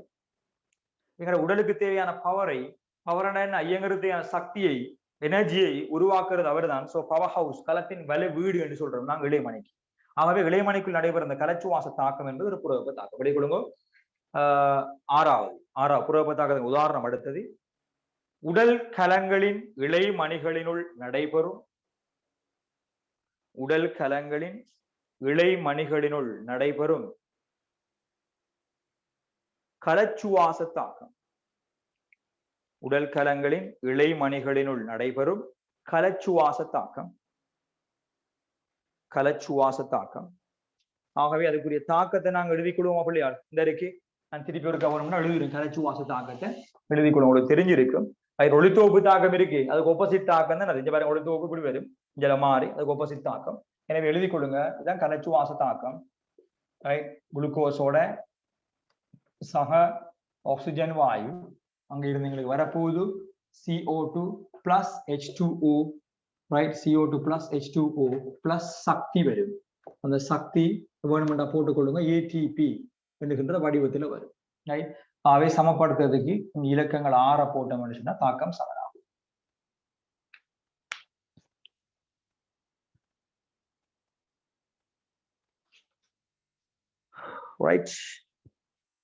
எங்களோட உடலுக்கு தேவையான பவரை இயங்குறது தேவையான சக்தியை, எனர்ஜியை உருவாக்குறது அவர் தான். சோ பவர் ஹவுஸ், களத்தின் வலை வீடு என்று சொல்றோம் நாங்க இழைமணிக்கு. ஆகவே இழைமணிக்குள் நடைபெற இந்த கலச்சுவாச தாக்கம் என்பது ஒரு புறவெப்ப தாக்கம். படி கொடுங்க. ஆறாவது புறவெப்ப தாக்கத்துக்கு உதாரணம் அடுத்தது, உடல் கலங்களின் இழைமணிகளினுள் நடைபெறும் உடல் கலங்களின் இழைமணிகளினுள் நடைபெறும் களச்சுவாச தாக்கம். உடல் கலங்களின் இழைமணிகளினுள் நடைபெறும் களச்சுவாச தாக்கம். களச்சுவாச தாக்கம். ஆகவே அதுக்குரிய தாக்கத்தை நாங்கள் எழுதிக்கொள்வோம். பிள்ளையார் இந்த இருக்கு நான் திருப்பி ஒரு கவனம்னா எழுதுறேன். களச்சுவாச தாக்கத்தை எழுதிக்கொள்வோம். உங்களுக்கு தெரிஞ்சிருக்கும். அது ஒளித்தோப்பு தாக்கம் இருக்கு, அதுக்கு ஒப்போசிட் தாக்கம் தான். அது பாருங்க, ஒளித்தோப்பு இப்படி வரும், இதில் மாறி அதுக்கு ஒப்போசிட் தாக்கம். எனவே எழுதிக் கொள்ளுங்க. இதுதான் களச்சுவாச தாக்கம். குளுக்கோஸோட சக ஆக்சிஜன் வாயு அங்க இருந்து எங்களுக்கு வரப்போகுது CO2 plus H2O, right? CO2 plus H2O plus சக்தி வரும். அந்த சக்தி வேணுமெண்டா போட்டுக்கொள்ளுங்க, ATP என்கின்ற வடிவத்தில் வரும். ரைட்? அவை சமப்படுத்துறதுக்கு இலக்கங்கள் 6 போட்டோம்னு சொன்னா தாக்கம் சமனாகும். ரைட்?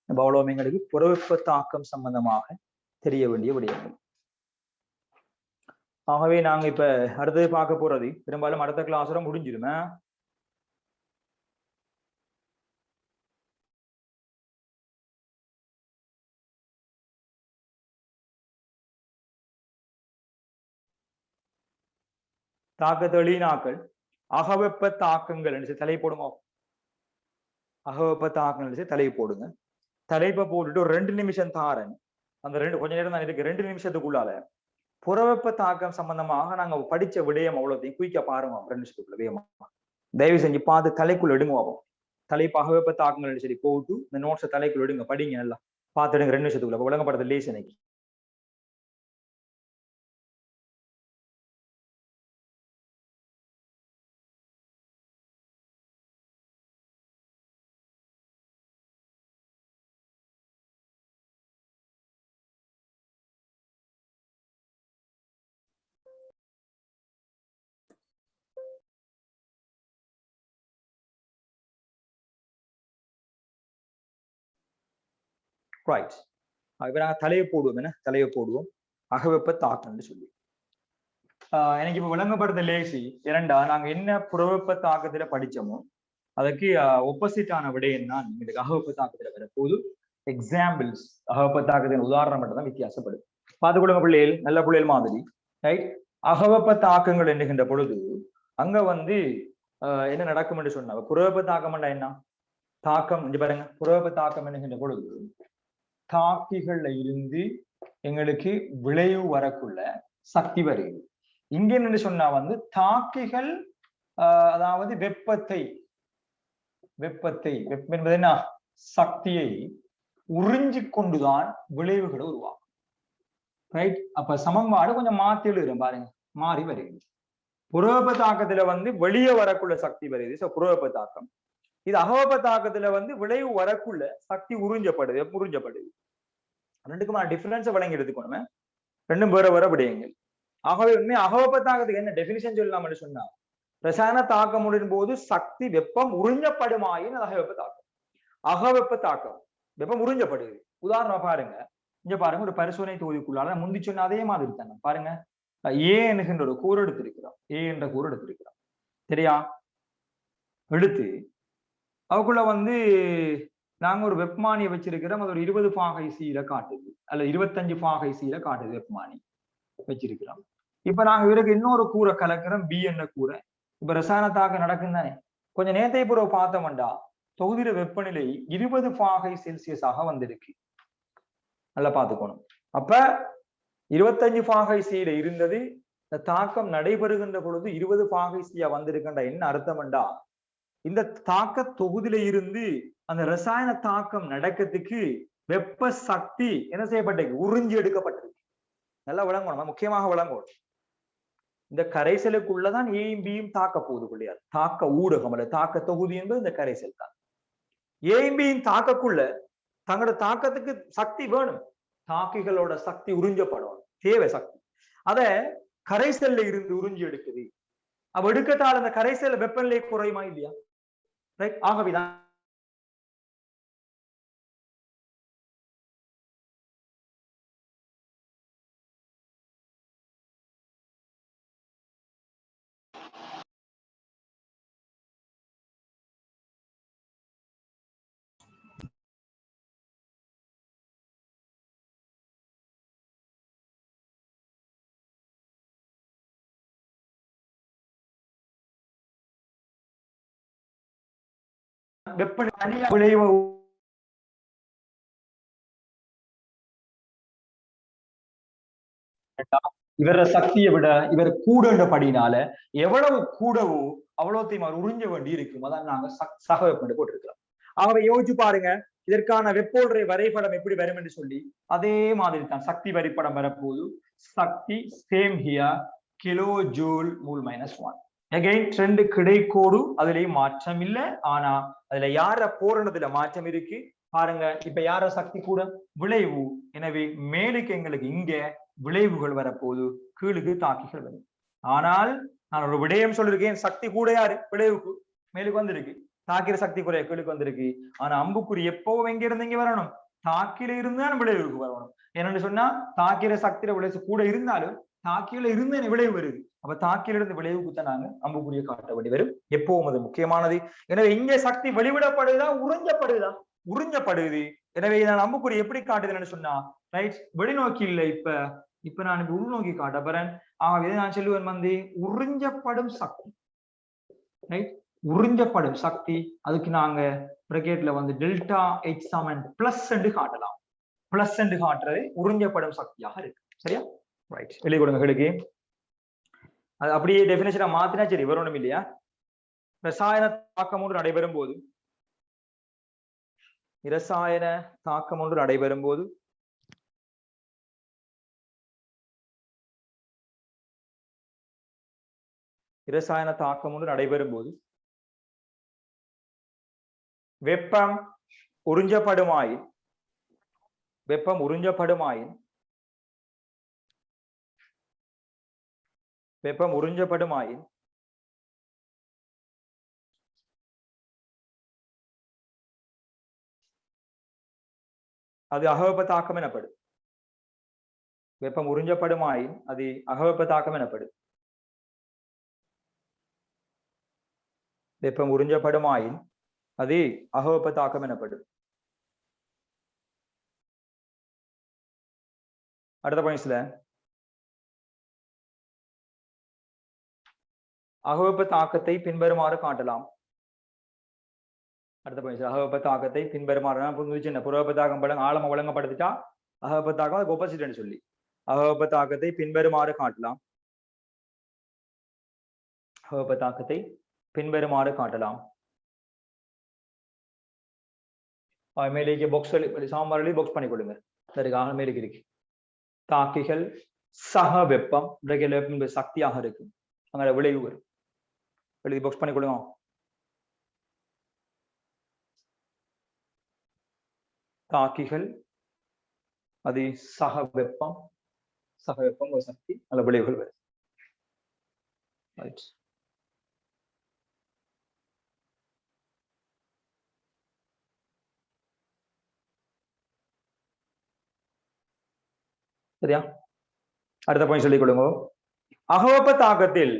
அவ்வளவு எங்களுக்கு புறவெப்ப தாக்கம் சம்பந்தமாக தெரிய வேண்டிய விடயங்கள். ஆகவே நாங்க இப்ப அடுத்தது பார்க்க போறது, பெரும்பாலும் அடுத்த கிளாஸ் முடிஞ்சிருமே. தாக்கத்தொழினாக்கள் அகவெப்ப தாக்கங்கள் என்று தலை போடுங்க. அகவெப்ப தாக்கங்கள் தலை போடுங்க. தலைப்பை போட்டுட்டு ஒரு 2 நிமிஷம் தாரன். அந்த கொஞ்ச நேரம் தான் இருக்கு. 2 நிமிஷத்துக்குள்ளால புறவெப்ப தாக்கம் சம்பந்தமாக நாங்க படிச்ச விடயம் அவ்வளோத்தையும் குயிக்கா பாருங்க. 2 நிமிஷத்துக்குள்ள வேகமா தயவு செஞ்சு பார்த்து தலைக்குள்ள எடுங்குவோம். தலைப்பு அகவெப்ப தாக்கங்கள் சரி போட்டு இந்த நோட்ஸை தலைக்குள்ள எடுங்க, படிங்க, நல்லா பார்த்து எடுங்க. 2 நிமிஷத்துக்குள்ள விளங்கப்படுறது லேஸ் எனக்கு. ரைட். இப்ப நாங்க தலையை போடுவோம். என்ன தலையை போடுவோம்? அகவெப்ப தாக்கம்னு சொல்லி எனக்கு இப்ப விளங்கப்படுத்த லேசி. இரண்டா நாங்க என்ன புறவெப்ப தாக்கத்துல படிச்சோமோ அதுக்கு ஒப்போசிட்டான விடயம் தான் எங்களுக்கு அகவெப்ப தாக்கத்துல வரப்போது. எக்ஸாம்பிள்ஸ் அகவெப்ப தாக்கத்தின் உதாரணம் மட்டும் தான் வித்தியாசப்படும். பார்த்துக்கொள்ளுங்க பிள்ளைகள், நல்ல பிள்ளைகள் மாதிரி. ரைட்? அகவெப்ப தாக்கங்கள் என்கின்ற பொழுது அங்க என்ன நடக்கும் என்று சொன்னா, புறவெப்ப தாக்கம் என்ன தாக்கம் இங்க பாருங்க. புறவெப்ப தாக்கம் என்கின்ற பொழுது தாக்கிகள்ல இருந்து எங்களுக்கு விளைவு வரக்குள்ள சக்தி வருகிறது. இங்க என்ன சொன்னா தாக்கிகள் அதாவது வெப்பம் என்பது என்ன, சக்தியை உறிஞ்சி கொண்டுதான் விளைவுகளை உருவாக்கும். ரைட்? அப்ப சமன்பாடு கொஞ்சம் மாத்தி எழுதுறேன் பாருங்க, மாறி வருகிறது. புறவெப்ப தாக்கத்துல வெளியே வரக்குள்ள சக்தி வருது, புறவெப்ப தாக்கம். இது அகவெப்ப தாக்கத்துல விளைவு வரக்குள்ள சக்தி உறிஞ்சப்படுது. ரெண்டுக்குமான டிஃபரன்ஸை வழங்கி எடுத்துக்கணுமே. ரெண்டும் வேற வேற விடயங்கள். ஆகவே உண்மை அகவெப்ப தாக்கத்துக்கு என்ன டெபினிஷன் சொல்லலாம்னு சொன்னா, ரசாயன தாக்கம் முடியும் போது சக்தி வெப்பம் உறிஞ்சப்படுமாயின் அகவெப்ப தாக்கம். அகவெப்ப தாக்கம் வெப்பம் உறிஞ்சப்படுது. உதாரணமா பாருங்க, இங்க பாருங்க, ஒரு பரிசோதனை தொகுதிக்குள்ளால முந்தி சொன்ன அதே மாதிரி தாங்க பாருங்க. ஏ என்கின்ற ஒரு கூறு எடுத்திருக்கிறோம். ஏ என்ற கூறு எடுத்திருக்கிறோம். சரியா? எடுத்து அதுக்குள்ள நாங்க ஒரு வெப்பமானியை வச்சிருக்கிறோம். அது ஒரு 20 பாகை சீல காட்டுது, அல்ல 25 பாகை சீல காட்டுது. வெப்பமானி வச்சிருக்கிறோம். இப்ப நாங்க இவருக்கு இன்னொரு கூரை கலக்கிறோம், பி என்ற கூரை. இப்ப ரசாயன தாக்கம் நடக்கும் தானே. கொஞ்சம் நேரத்தை பூர்வ பார்த்தோம்டா தொகுதியில வெப்பநிலை 20 பாகை செல்சியஸாக வந்திருக்கு. நல்லா பார்த்துக்கணும். அப்ப 25 பாகை சீல இருந்தது, இந்த தாக்கம் நடைபெறுகின்ற பொழுது 20 பாகை சீயா வந்திருக்கின்ற என்ன அர்த்தம்டா, இந்த தாக்க தொகுதியில இருந்து அந்த ரசாயன தாக்கம் நடக்கிறதுக்கு வெப்ப சக்தி என்ன செய்யப்பட்டிருக்கு, உறிஞ்சி எடுக்கப்பட்டிருக்கு. நல்லா விளங்கணும், முக்கியமாக விளங்கணும். இந்த கரைசலுக்குள்ளதான் ஏயும் பியும் தாக்க போகுது பிள்ளையார். தாக்க ஊடகம் அல்ல தாக்க தொகுதி என்பது இந்த கரைசல் தான். ஏயும் பியும் தாக்கக்குள்ள தங்களோட தாக்கத்துக்கு சக்தி வேணும். தாக்கிகளோட சக்தி உறிஞ்சப்படும், தேவை சக்தி. அத கரைசல்ல இருந்து உறிஞ்சி எடுக்குது. அப்ப எடுக்கத்தால் அந்த கரைசல் வெப்பநிலை குறையுமா இல்லையா? ஆகவேதான் வெப்பநிலை விளைவு இவர சக்தியை விட இவர் கூடபடினால எவ்வளவு கூடவோ அவ்வளோத்தையும் அவர் உறிஞ்ச வேண்டி இருக்கும். அதான் நாங்க சக வெப்பநிலை போட்டிருக்கிறோம். ஆகவே யோசிச்சு பாருங்க, இதற்கான வெப்போல்றை வரைபடம் எப்படி வரும் என்று சொல்லி அதே மாதிரி தான் சக்தி வரைபடம் வரப்போது சக்தி same here kilo joule mole -1. Again ரெண்டு கிடைக்கோடு அதுலயும் மாற்றம் இல்லை. ஆனா அதுல யார போறதுல மாற்றம் இருக்கு பாருங்க. இப்ப யார சக்தி கூட விளைவு. எனவே மேலுக்கு எங்களுக்கு இங்க விளைவுகள் வரப்போது, கீழுக்கு தாக்கிகள் வரும். ஆனால் நான் ஒரு விடயம் சொல்லிருக்கேன், சக்தி கூட யாரு விளைவுக்கு மேலுக்கு வந்திருக்கு, தாக்கிற சக்தி குறைய கீழுக்கு வந்திருக்கு. ஆனா அம்புக்குறி எப்பவும் எங்க இருந்து இங்க வரணும், தாக்கில இருந்தாலும் விளைவுக்கு வரணும். என்னன்னு சொன்னா தாக்கிற சக்தியில விளைவு கூட இருந்தாலும் தாக்கியில இருந்து விளைவு வருது. அப்ப தாக்கில இருந்து விளைவுக்கு தான் நாங்க அம்புக்குறியை காட்ட வேண்டி வரும். எப்பவும் அது முக்கியமானது. எனவே இங்க சக்தி வெளிவிடப்படுதா உறிஞ்சப்படுதா? உறிஞ்சப்படுது. எனவே நான் அம்புக்குறி எப்படி காட்டுதுன்னு சொன்னா ரைட் வெளிநோக்கி இல்லை. இப்ப நான் உள்நோக்கி காட்ட போறேன். ஆகவே நான் சொல்லுவேன் வந்து உறிஞ்சப்படும் சக்தி, ரைட் உறிஞ்சப்படும் சக்தி. அதுக்கு நாங்க பிராக்கெட்ல வந்து டெல்டா எச் சமன் பிளஸ் என்று காட்டலாம். பிளஸ் என்று காட்டுறது உறிஞ்சப்படும் சக்தியாக இருக்கு. சரியா? ரைட் எழுதி கொடுங்க களுக்கு. அது அப்படியே டெபினேஷனை மாத்தினா சரி வரணும் இல்லையா? ரசாயன தாக்கம் ஒன்று நடைபெறும் போது, இரசாயன தாக்கம் ஒன்று நடைபெறும் போது இரசாயன தாக்கம் ஒன்று நடைபெறும் போது வெப்பம் உறிஞ்சப்படுமாயின் அது அகவெப்ப தாக்கம் எனப்படும். வெப்பம் உறிஞ்சப்படுமாயின் அது அகவெப்ப தாக்கம் எனப்படும். வெப்பம் உறிஞ்சப்படுமாயின் அது அகவெப்ப தாக்கம் எனப்படும். அடுத்த பாயிண்ட்ஸ்ல அகவெப்ப தாக்கத்தை பின்வருமாறு காட்டலாம். அடுத்த பாயிண்ட்ஸ் அகவெப்ப தாக்கத்தை பின்வருமாறு புரிஞ்சுச்சு. புறவெப்ப தாக்கம் ஆழமா வழங்கப்படுத்துட்டா அகவெப்ப தாக்கம் அது ஆப்போசிட்னு சொல்லி அகவெப்ப தாக்கத்தை பின்வருமாறு காட்டலாம். அகவெப்ப தாக்கத்தை பின்வருமாறு காட்டலாம். மேலேக்கு பாக்ஸ் சாம்பார் பாக்ஸ் பண்ணி கொடுங்க. சரிக்காக மேலுக்கு இருக்கு. தாக்கிகள் சக வெப்பம் சக்தியாக இருக்கும். அங்க விளைவு வரும். எழுதி பாக்ஸ் பண்ணி கொடுங்க. தாக்கிகள் அது சக வெப்பம் ஒரு சக்தி, நல்ல விளைவுகள் வரும். சரியா? அடுத்த பாயிண்ட் சொல்லிக் கொடுங்க. அகவெப்ப தாக்கத்தில்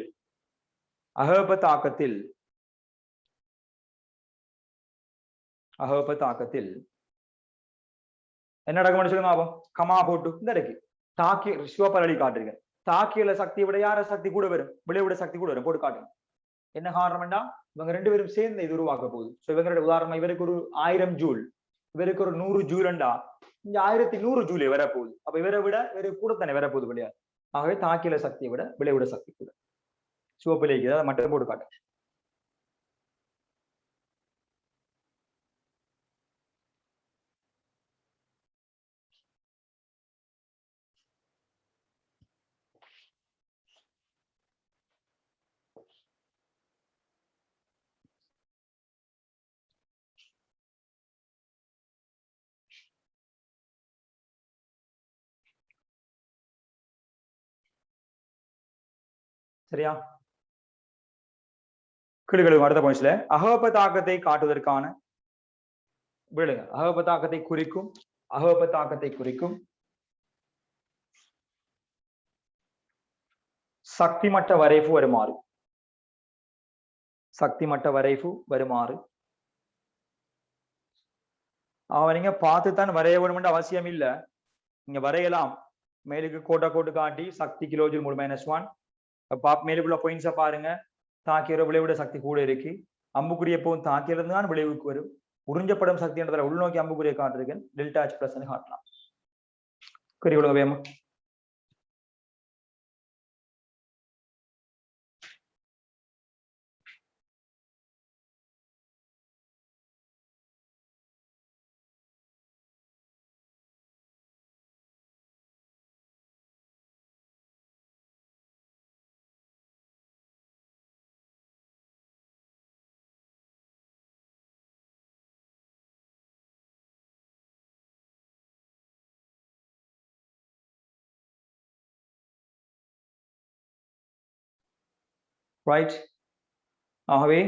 என்ன நடக்கும் சொல்லுங்க. ஆகும் கமா போட்டு இந்த இருக்கு தாக்கி சிவப்பரளி காட்டுறீங்க. தாக்கியில சக்தியை விட யார சக்தி கூட வரும், விளைவிட சக்தி கூட வரும். போட்டு காட்டுங்க. என்ன காரணம்டா இவங்க ரெண்டு பேரும் சேர்ந்து இது உருவாக்க போகுது. இவங்களோட உதாரணம் இவருக்கு ஒரு 1000 ஜூல், இவருக்கு ஒரு 100 ஜூலண்டா இங்க 1100 ஜூலே வரப்போகுது. அப்ப இவரை விட இவருக்கு கூட தானே வரப்போகுது விளையாது. ஆகவே தாக்கியில சக்தியை விட விளைவிட சக்தி கூட. சிவப்பிலைக்கு அதை மட்டும் போட்டு காட்டுங்க. சரியா? கிடுகளும் அடுத்த பாயிண்ட்ஸ்ல அகவெப்ப தாக்கத்தை காட்டுவதற்கான விடுங்க. அகவெப்ப தாக்கத்தை குறிக்கும் சக்தி மட்ட வரைவு வருமாறு நீங்க பார்த்துத்தான் வரைய வேணும்னு அவசியம் இல்லை. நீங்க வரையலாம். மேலுக்கு கோட்டு காட்டி சக்தி கிலோஜூல் மூல் -1 மேலுக்குள்ள பாயிண்ட்ஸை பாருங்க. தாக்கிற விளைவிட சக்தி கூட இருக்கு. அம்புக்குரிய எப்பவும் தாக்கியிலிருந்து தான் விளைவுக்கு வரும். உறிஞ்சப்படும் சக்தி என்றதால உள்நோக்கி அம்புக்குரிய காட்டிருக்கேன். டெல்டா H பிளஸ் காட்டலாம். கரி விடுங்க வேமா. ரைட். ஆகவே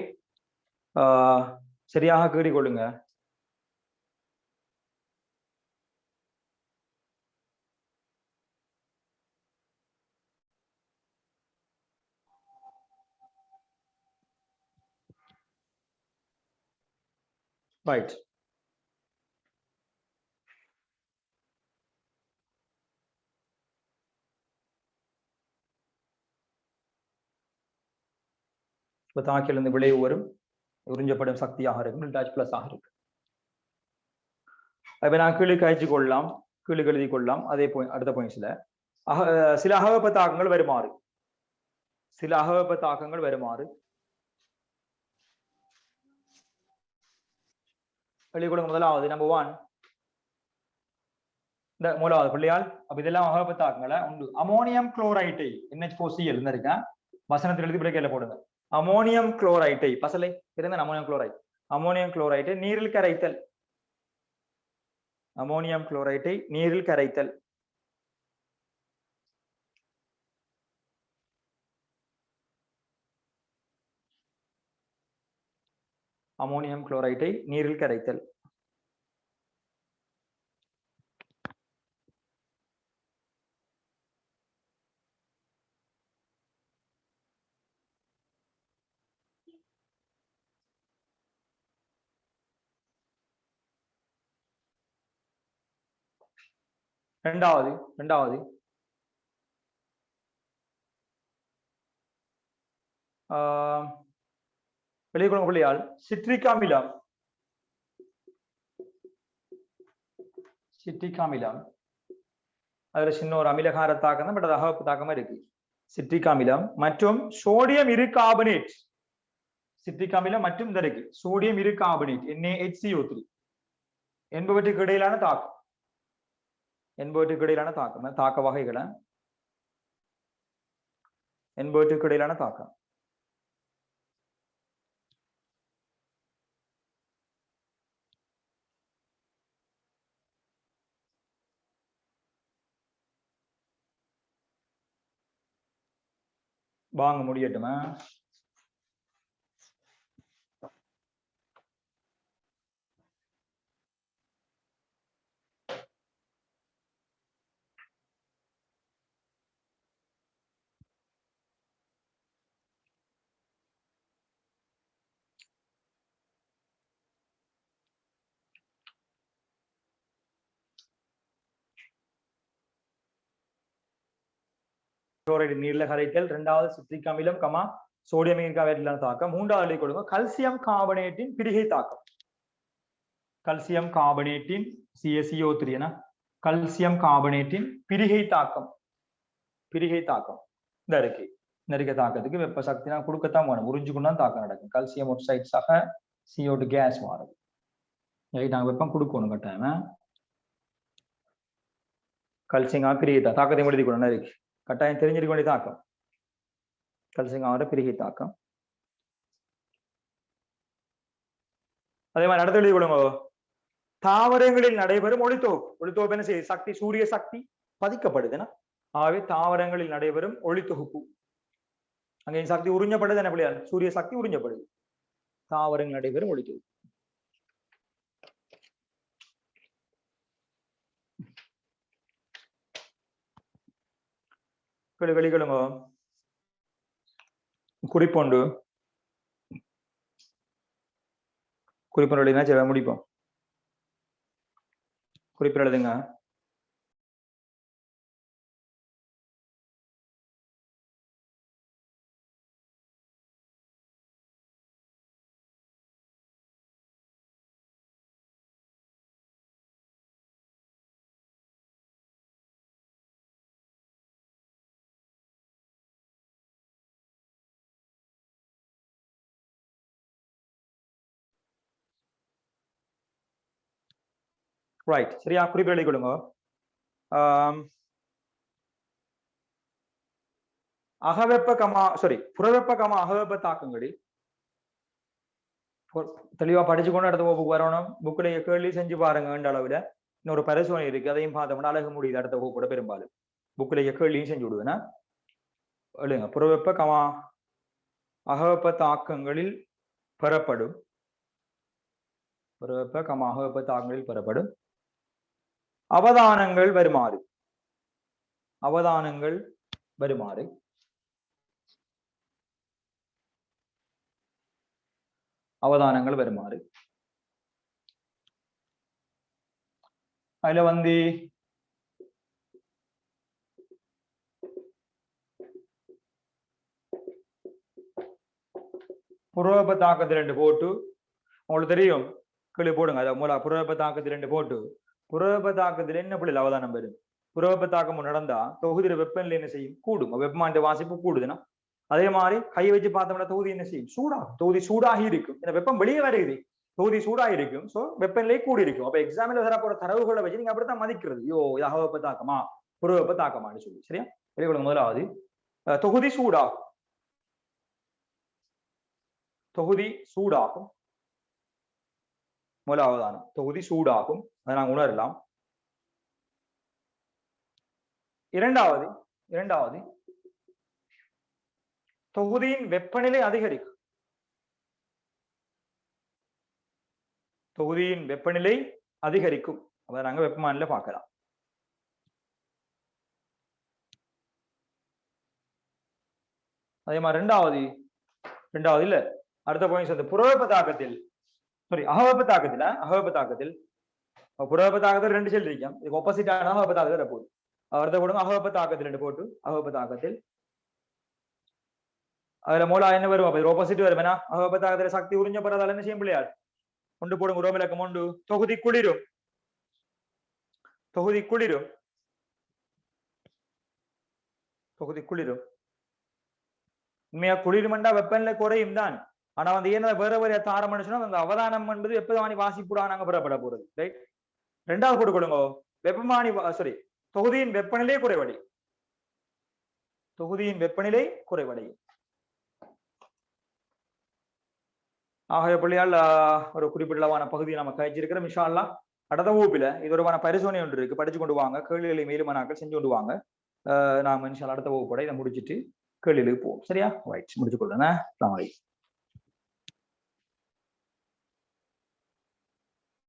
சரியாக கேடி கொள்ளுங்க. ரைட். இப்ப தாக்கிலிருந்து விளைவு வரும். உறிஞ்சப்படும் சக்தியாக இருக்கும். டெல்டா H பிளஸ் ஆக இருக்கு. இப்ப நான் கீழே கழிச்சு கொள்ளலாம், கீழே எழுதி கொள்ளலாம். அதே அடுத்த பாயிண்ட்ஸ்ல சில அகவெப்ப தாக்கங்கள் வருமாறு, சில அகவெப்ப தாக்கங்கள் வருமாறு எழுதி கொடுங்க. முதலாவது நம்பர் 1 இந்த மூலாவது பிள்ளையால். அப்ப இதெல்லாம் அகவெப்ப தாக்கங்களை உண்டு. அமோனியம் குளோரைட்டை NH4Cl இருக்கேன், வசனத்தில் எழுதி பிள்ளைக்கையில போடுங்க. அமோனியம் குளோரைட்டை பசலை இருந்த அமோனியம் குளோரைட், அமோனியம் குளோரைட்டை நீரில் கரைத்தல், அமோனியம் குளோரைட்டை நீரில் கரைத்தல். அமோனியம் குளோரைட்டை நீரில் கரைத்தல். இரண்டாவது வெளிக்குழம்பு புள்ளியால் சிட்ரிக் அமிலம், சிட்ரிக் அமிலம் அதுல சின்ன ஒரு அமிலகார தாக்கம் தான், பட் அது அகவெப்ப தாக்கமா இருக்கு. சிட்ரிக் அமிலம் மற்றும் சோடியம் இரு கார்பனேட், சிட்ரிக் அமிலம் மற்றும் இந்த இருக்கு சோடியம் இரு கார்பனேட் NaHCO3 என்பவற்றுக்கு இடையிலான தாக்கம், என்பவற்றுக்கு இடையிலான தாக்கம், தாக்க வகைகளை என்பவற்றுக்கு இடையிலான தாக்கம். வாங்க முடியட்டுமா? நீர்ல கரைத்தல், இரண்டாவது சிட்ரிக் அமிலம் கமா சோடியம் கார்பனேட்டிலான தாக்கம். மூன்றாவது கொடுங்க கல்சியம் கார்பனேட்டின் பிரிகை தாக்கம், கல்சியம் கார்பனேட்டின் CaCO3 என கல்சியம் கார்பனேட்டின் பிரிகை தாக்கம், பிரிகை தாக்கம் இந்த இருக்கு. நெருக்க தாக்கத்துக்கு வெப்ப சக்தி நான் கொடுக்கத்தான் வேணும், உறிஞ்சுக்குன்னு தாக்கம் நடக்கும். கல்சியம் ஆக்சைட் சக CO2 கேஸ் மாறுது, நாங்கள் வெப்பம் கொடுக்கணும் கட்டாயம். கல்சியம் பிரிகை தாக்கத்தை எழுதி கொண்டு இருக்கு, கட்டாயம் தெரிஞ்சிருக்க வேண்டிய தாக்கம் கல்சியம் பிரிகை தாக்கம். அதே மாதிரி அடுத்த எழுதி கொடுங்க தாவரங்களில் நடைபெறும் ஒளித்தொகுப்பு. ஒளித்தொகுப்பு என்ன செய்யுது? சக்தி, சூரிய சக்தி பதிக்கப்படுதுன்னா, ஆகவே தாவரங்களில் நடைபெறும் ஒளித்தொகுப்பு. அங்கே சக்தி உறிஞ்சப்படுது என்ன பிள்ளையா? சூரிய சக்தி உறிஞ்சப்படுது. தாவரங்கள் நடைபெறும் ஒளித்தொகுப்பு. வெளிகளுங்க குறிப்பொண்டு, குறிப்பொண்டு எழுதினா முடிப்போம். குறிப்பிட எழுதுங்க. ரைட், சரியா? குறிப்பு எழுதி கொடுங்க. அகவெப்ப கமா புறவெப்ப கமா அகவெப்ப தாக்கங்களில் தெளிவா படிச்சு கொண்டு அடுத்த வகுப்புக்கு வரணும். புக்கில் கேள்வி செஞ்சு பாருங்க. அளவுல இன்னொரு பரிசோதனை இருக்கு, அதையும் பார்த்தோம்னா அழகு முடியுது. அடுத்த வகுப்போட பெரும்பாலும் புக்கிலேயே கேள்வியும் செஞ்சு விடுவேன்னா எழுங்க. புறவெப்ப கமா அகவெப்ப தாக்கங்களில் பெறப்படும் புறவெப்ப கமா அகவெப்ப தாக்கங்களில் பெறப்படும் அவதானங்கள் வருமாறு அதுல வந்து புறவெப்ப தாக்கத்தில் 2 போட்டு உங்களுக்கு தெரியும், கீழே போடுங்க. அதை மூல புறவெப்ப தாக்கத்தில் 2 போட்டு புறவெப்ப தாக்கத்தில் என்ன பிள்ளை அவதானம் வரும்? புறவெப்ப தாக்கம் நடந்தா தொகுதியில வெப்பநிலை என்ன செய்யும்? கூடும். வெப்பமான வாசிப்பு கூடுதுன்னா அதே மாதிரி கையை வச்சு பார்த்தோம்னா தொகுதி என்ன செய்யும்? சூடாகும். தொகுதி சூடாகி இருக்கும். ஏன்னா வெப்பம் வெளியே வருகிறது, தொகுதி சூடாகி இருக்கும். சோ வெப்பநிலை கூடி இருக்கும். அப்ப எக்ஸாமில் வரப்போற தரவுகளை வச்சு நீங்க அப்படித்தான் மதிக்கிறது. அகவெப்ப தாக்கமா புறவெப்ப தாக்கமான்னு சொல்லி. சரியா? முதலாவது தொகுதி சூடாகும். முதலாவதான தொகுதி சூடாகும், அதை நாங்கள் உணரலாம். இரண்டாவது தொகுதியின் வெப்பநிலை அதிகரிக்கும். அதை நாங்கள் வெப்பமானில பார்க்கலாம். அதே மாதிரி ரெண்டாவது இல்ல, அடுத்த பாயிண்ட் புறவெப்ப தாக்கத்தில் அகவெப்ப தாக்கத்தில் புறவெப்ப தாக்கத்தில் 2 செல் இருக்கும். இதுக்கு ஆப்போசிட் ஆன அகவெப்ப தாக்கத்தில் போகுது. அடுத்த போடுங்க அகவெப்ப தாக்கத்தில் 2 போட்டு அகவெப்ப தாக்கத்தில் அதுல மூலா என்ன வரும்? அப்ப ஆப்போசிட் வரும். ஏன்னா அகவெப்ப தாக்கத்தில் சக்தி உறிஞ்சப்படுறதால என்ன செய்யும் பிள்ளையார்? கொண்டு போடுங்க. ரோமிலக்கம் உண்டு. தொகுதி குளிரும். உண்மையா குளிர்மண்டா வெப்பநிலை குறையும் தான். ஆனா வந்து என்ன வேற தாரம் சொன்னா அந்த அவதானம் என்பது வெப்பமானி வாசிப்புடா நாங்க பெறப்பட போறது. ரைட், ரெண்டாவது போட்டு கொடுங்க. வெப்பமானி தொகுதியின் வெப்பநிலை குறைவடையும். ஆகிய பிள்ளையால் ஒரு குறிப்பிட்ட பகுதியை நம்ம கழிச்சிருக்கிறோம். இன்ஷா அல்லாஹ் அடுத்த வகுப்பில இது ஒரு பரிசோதனை ஒன்று இருக்கு, படிச்சு கொண்டு வாங்க. கேள்விகளை மேலும் மாணாக்கள் செஞ்சு கொண்டு வாங்க. நாம இன்ஷா அல்லாஹ் அடுத்த வகுப்போட இதை முடிச்சுட்டு கேள்விகளுக்கு போவோம். சரியா? ரைட், முடிச்சு கொள்ளுங்க. அஸ்ஸலாமு அலைக்கும்.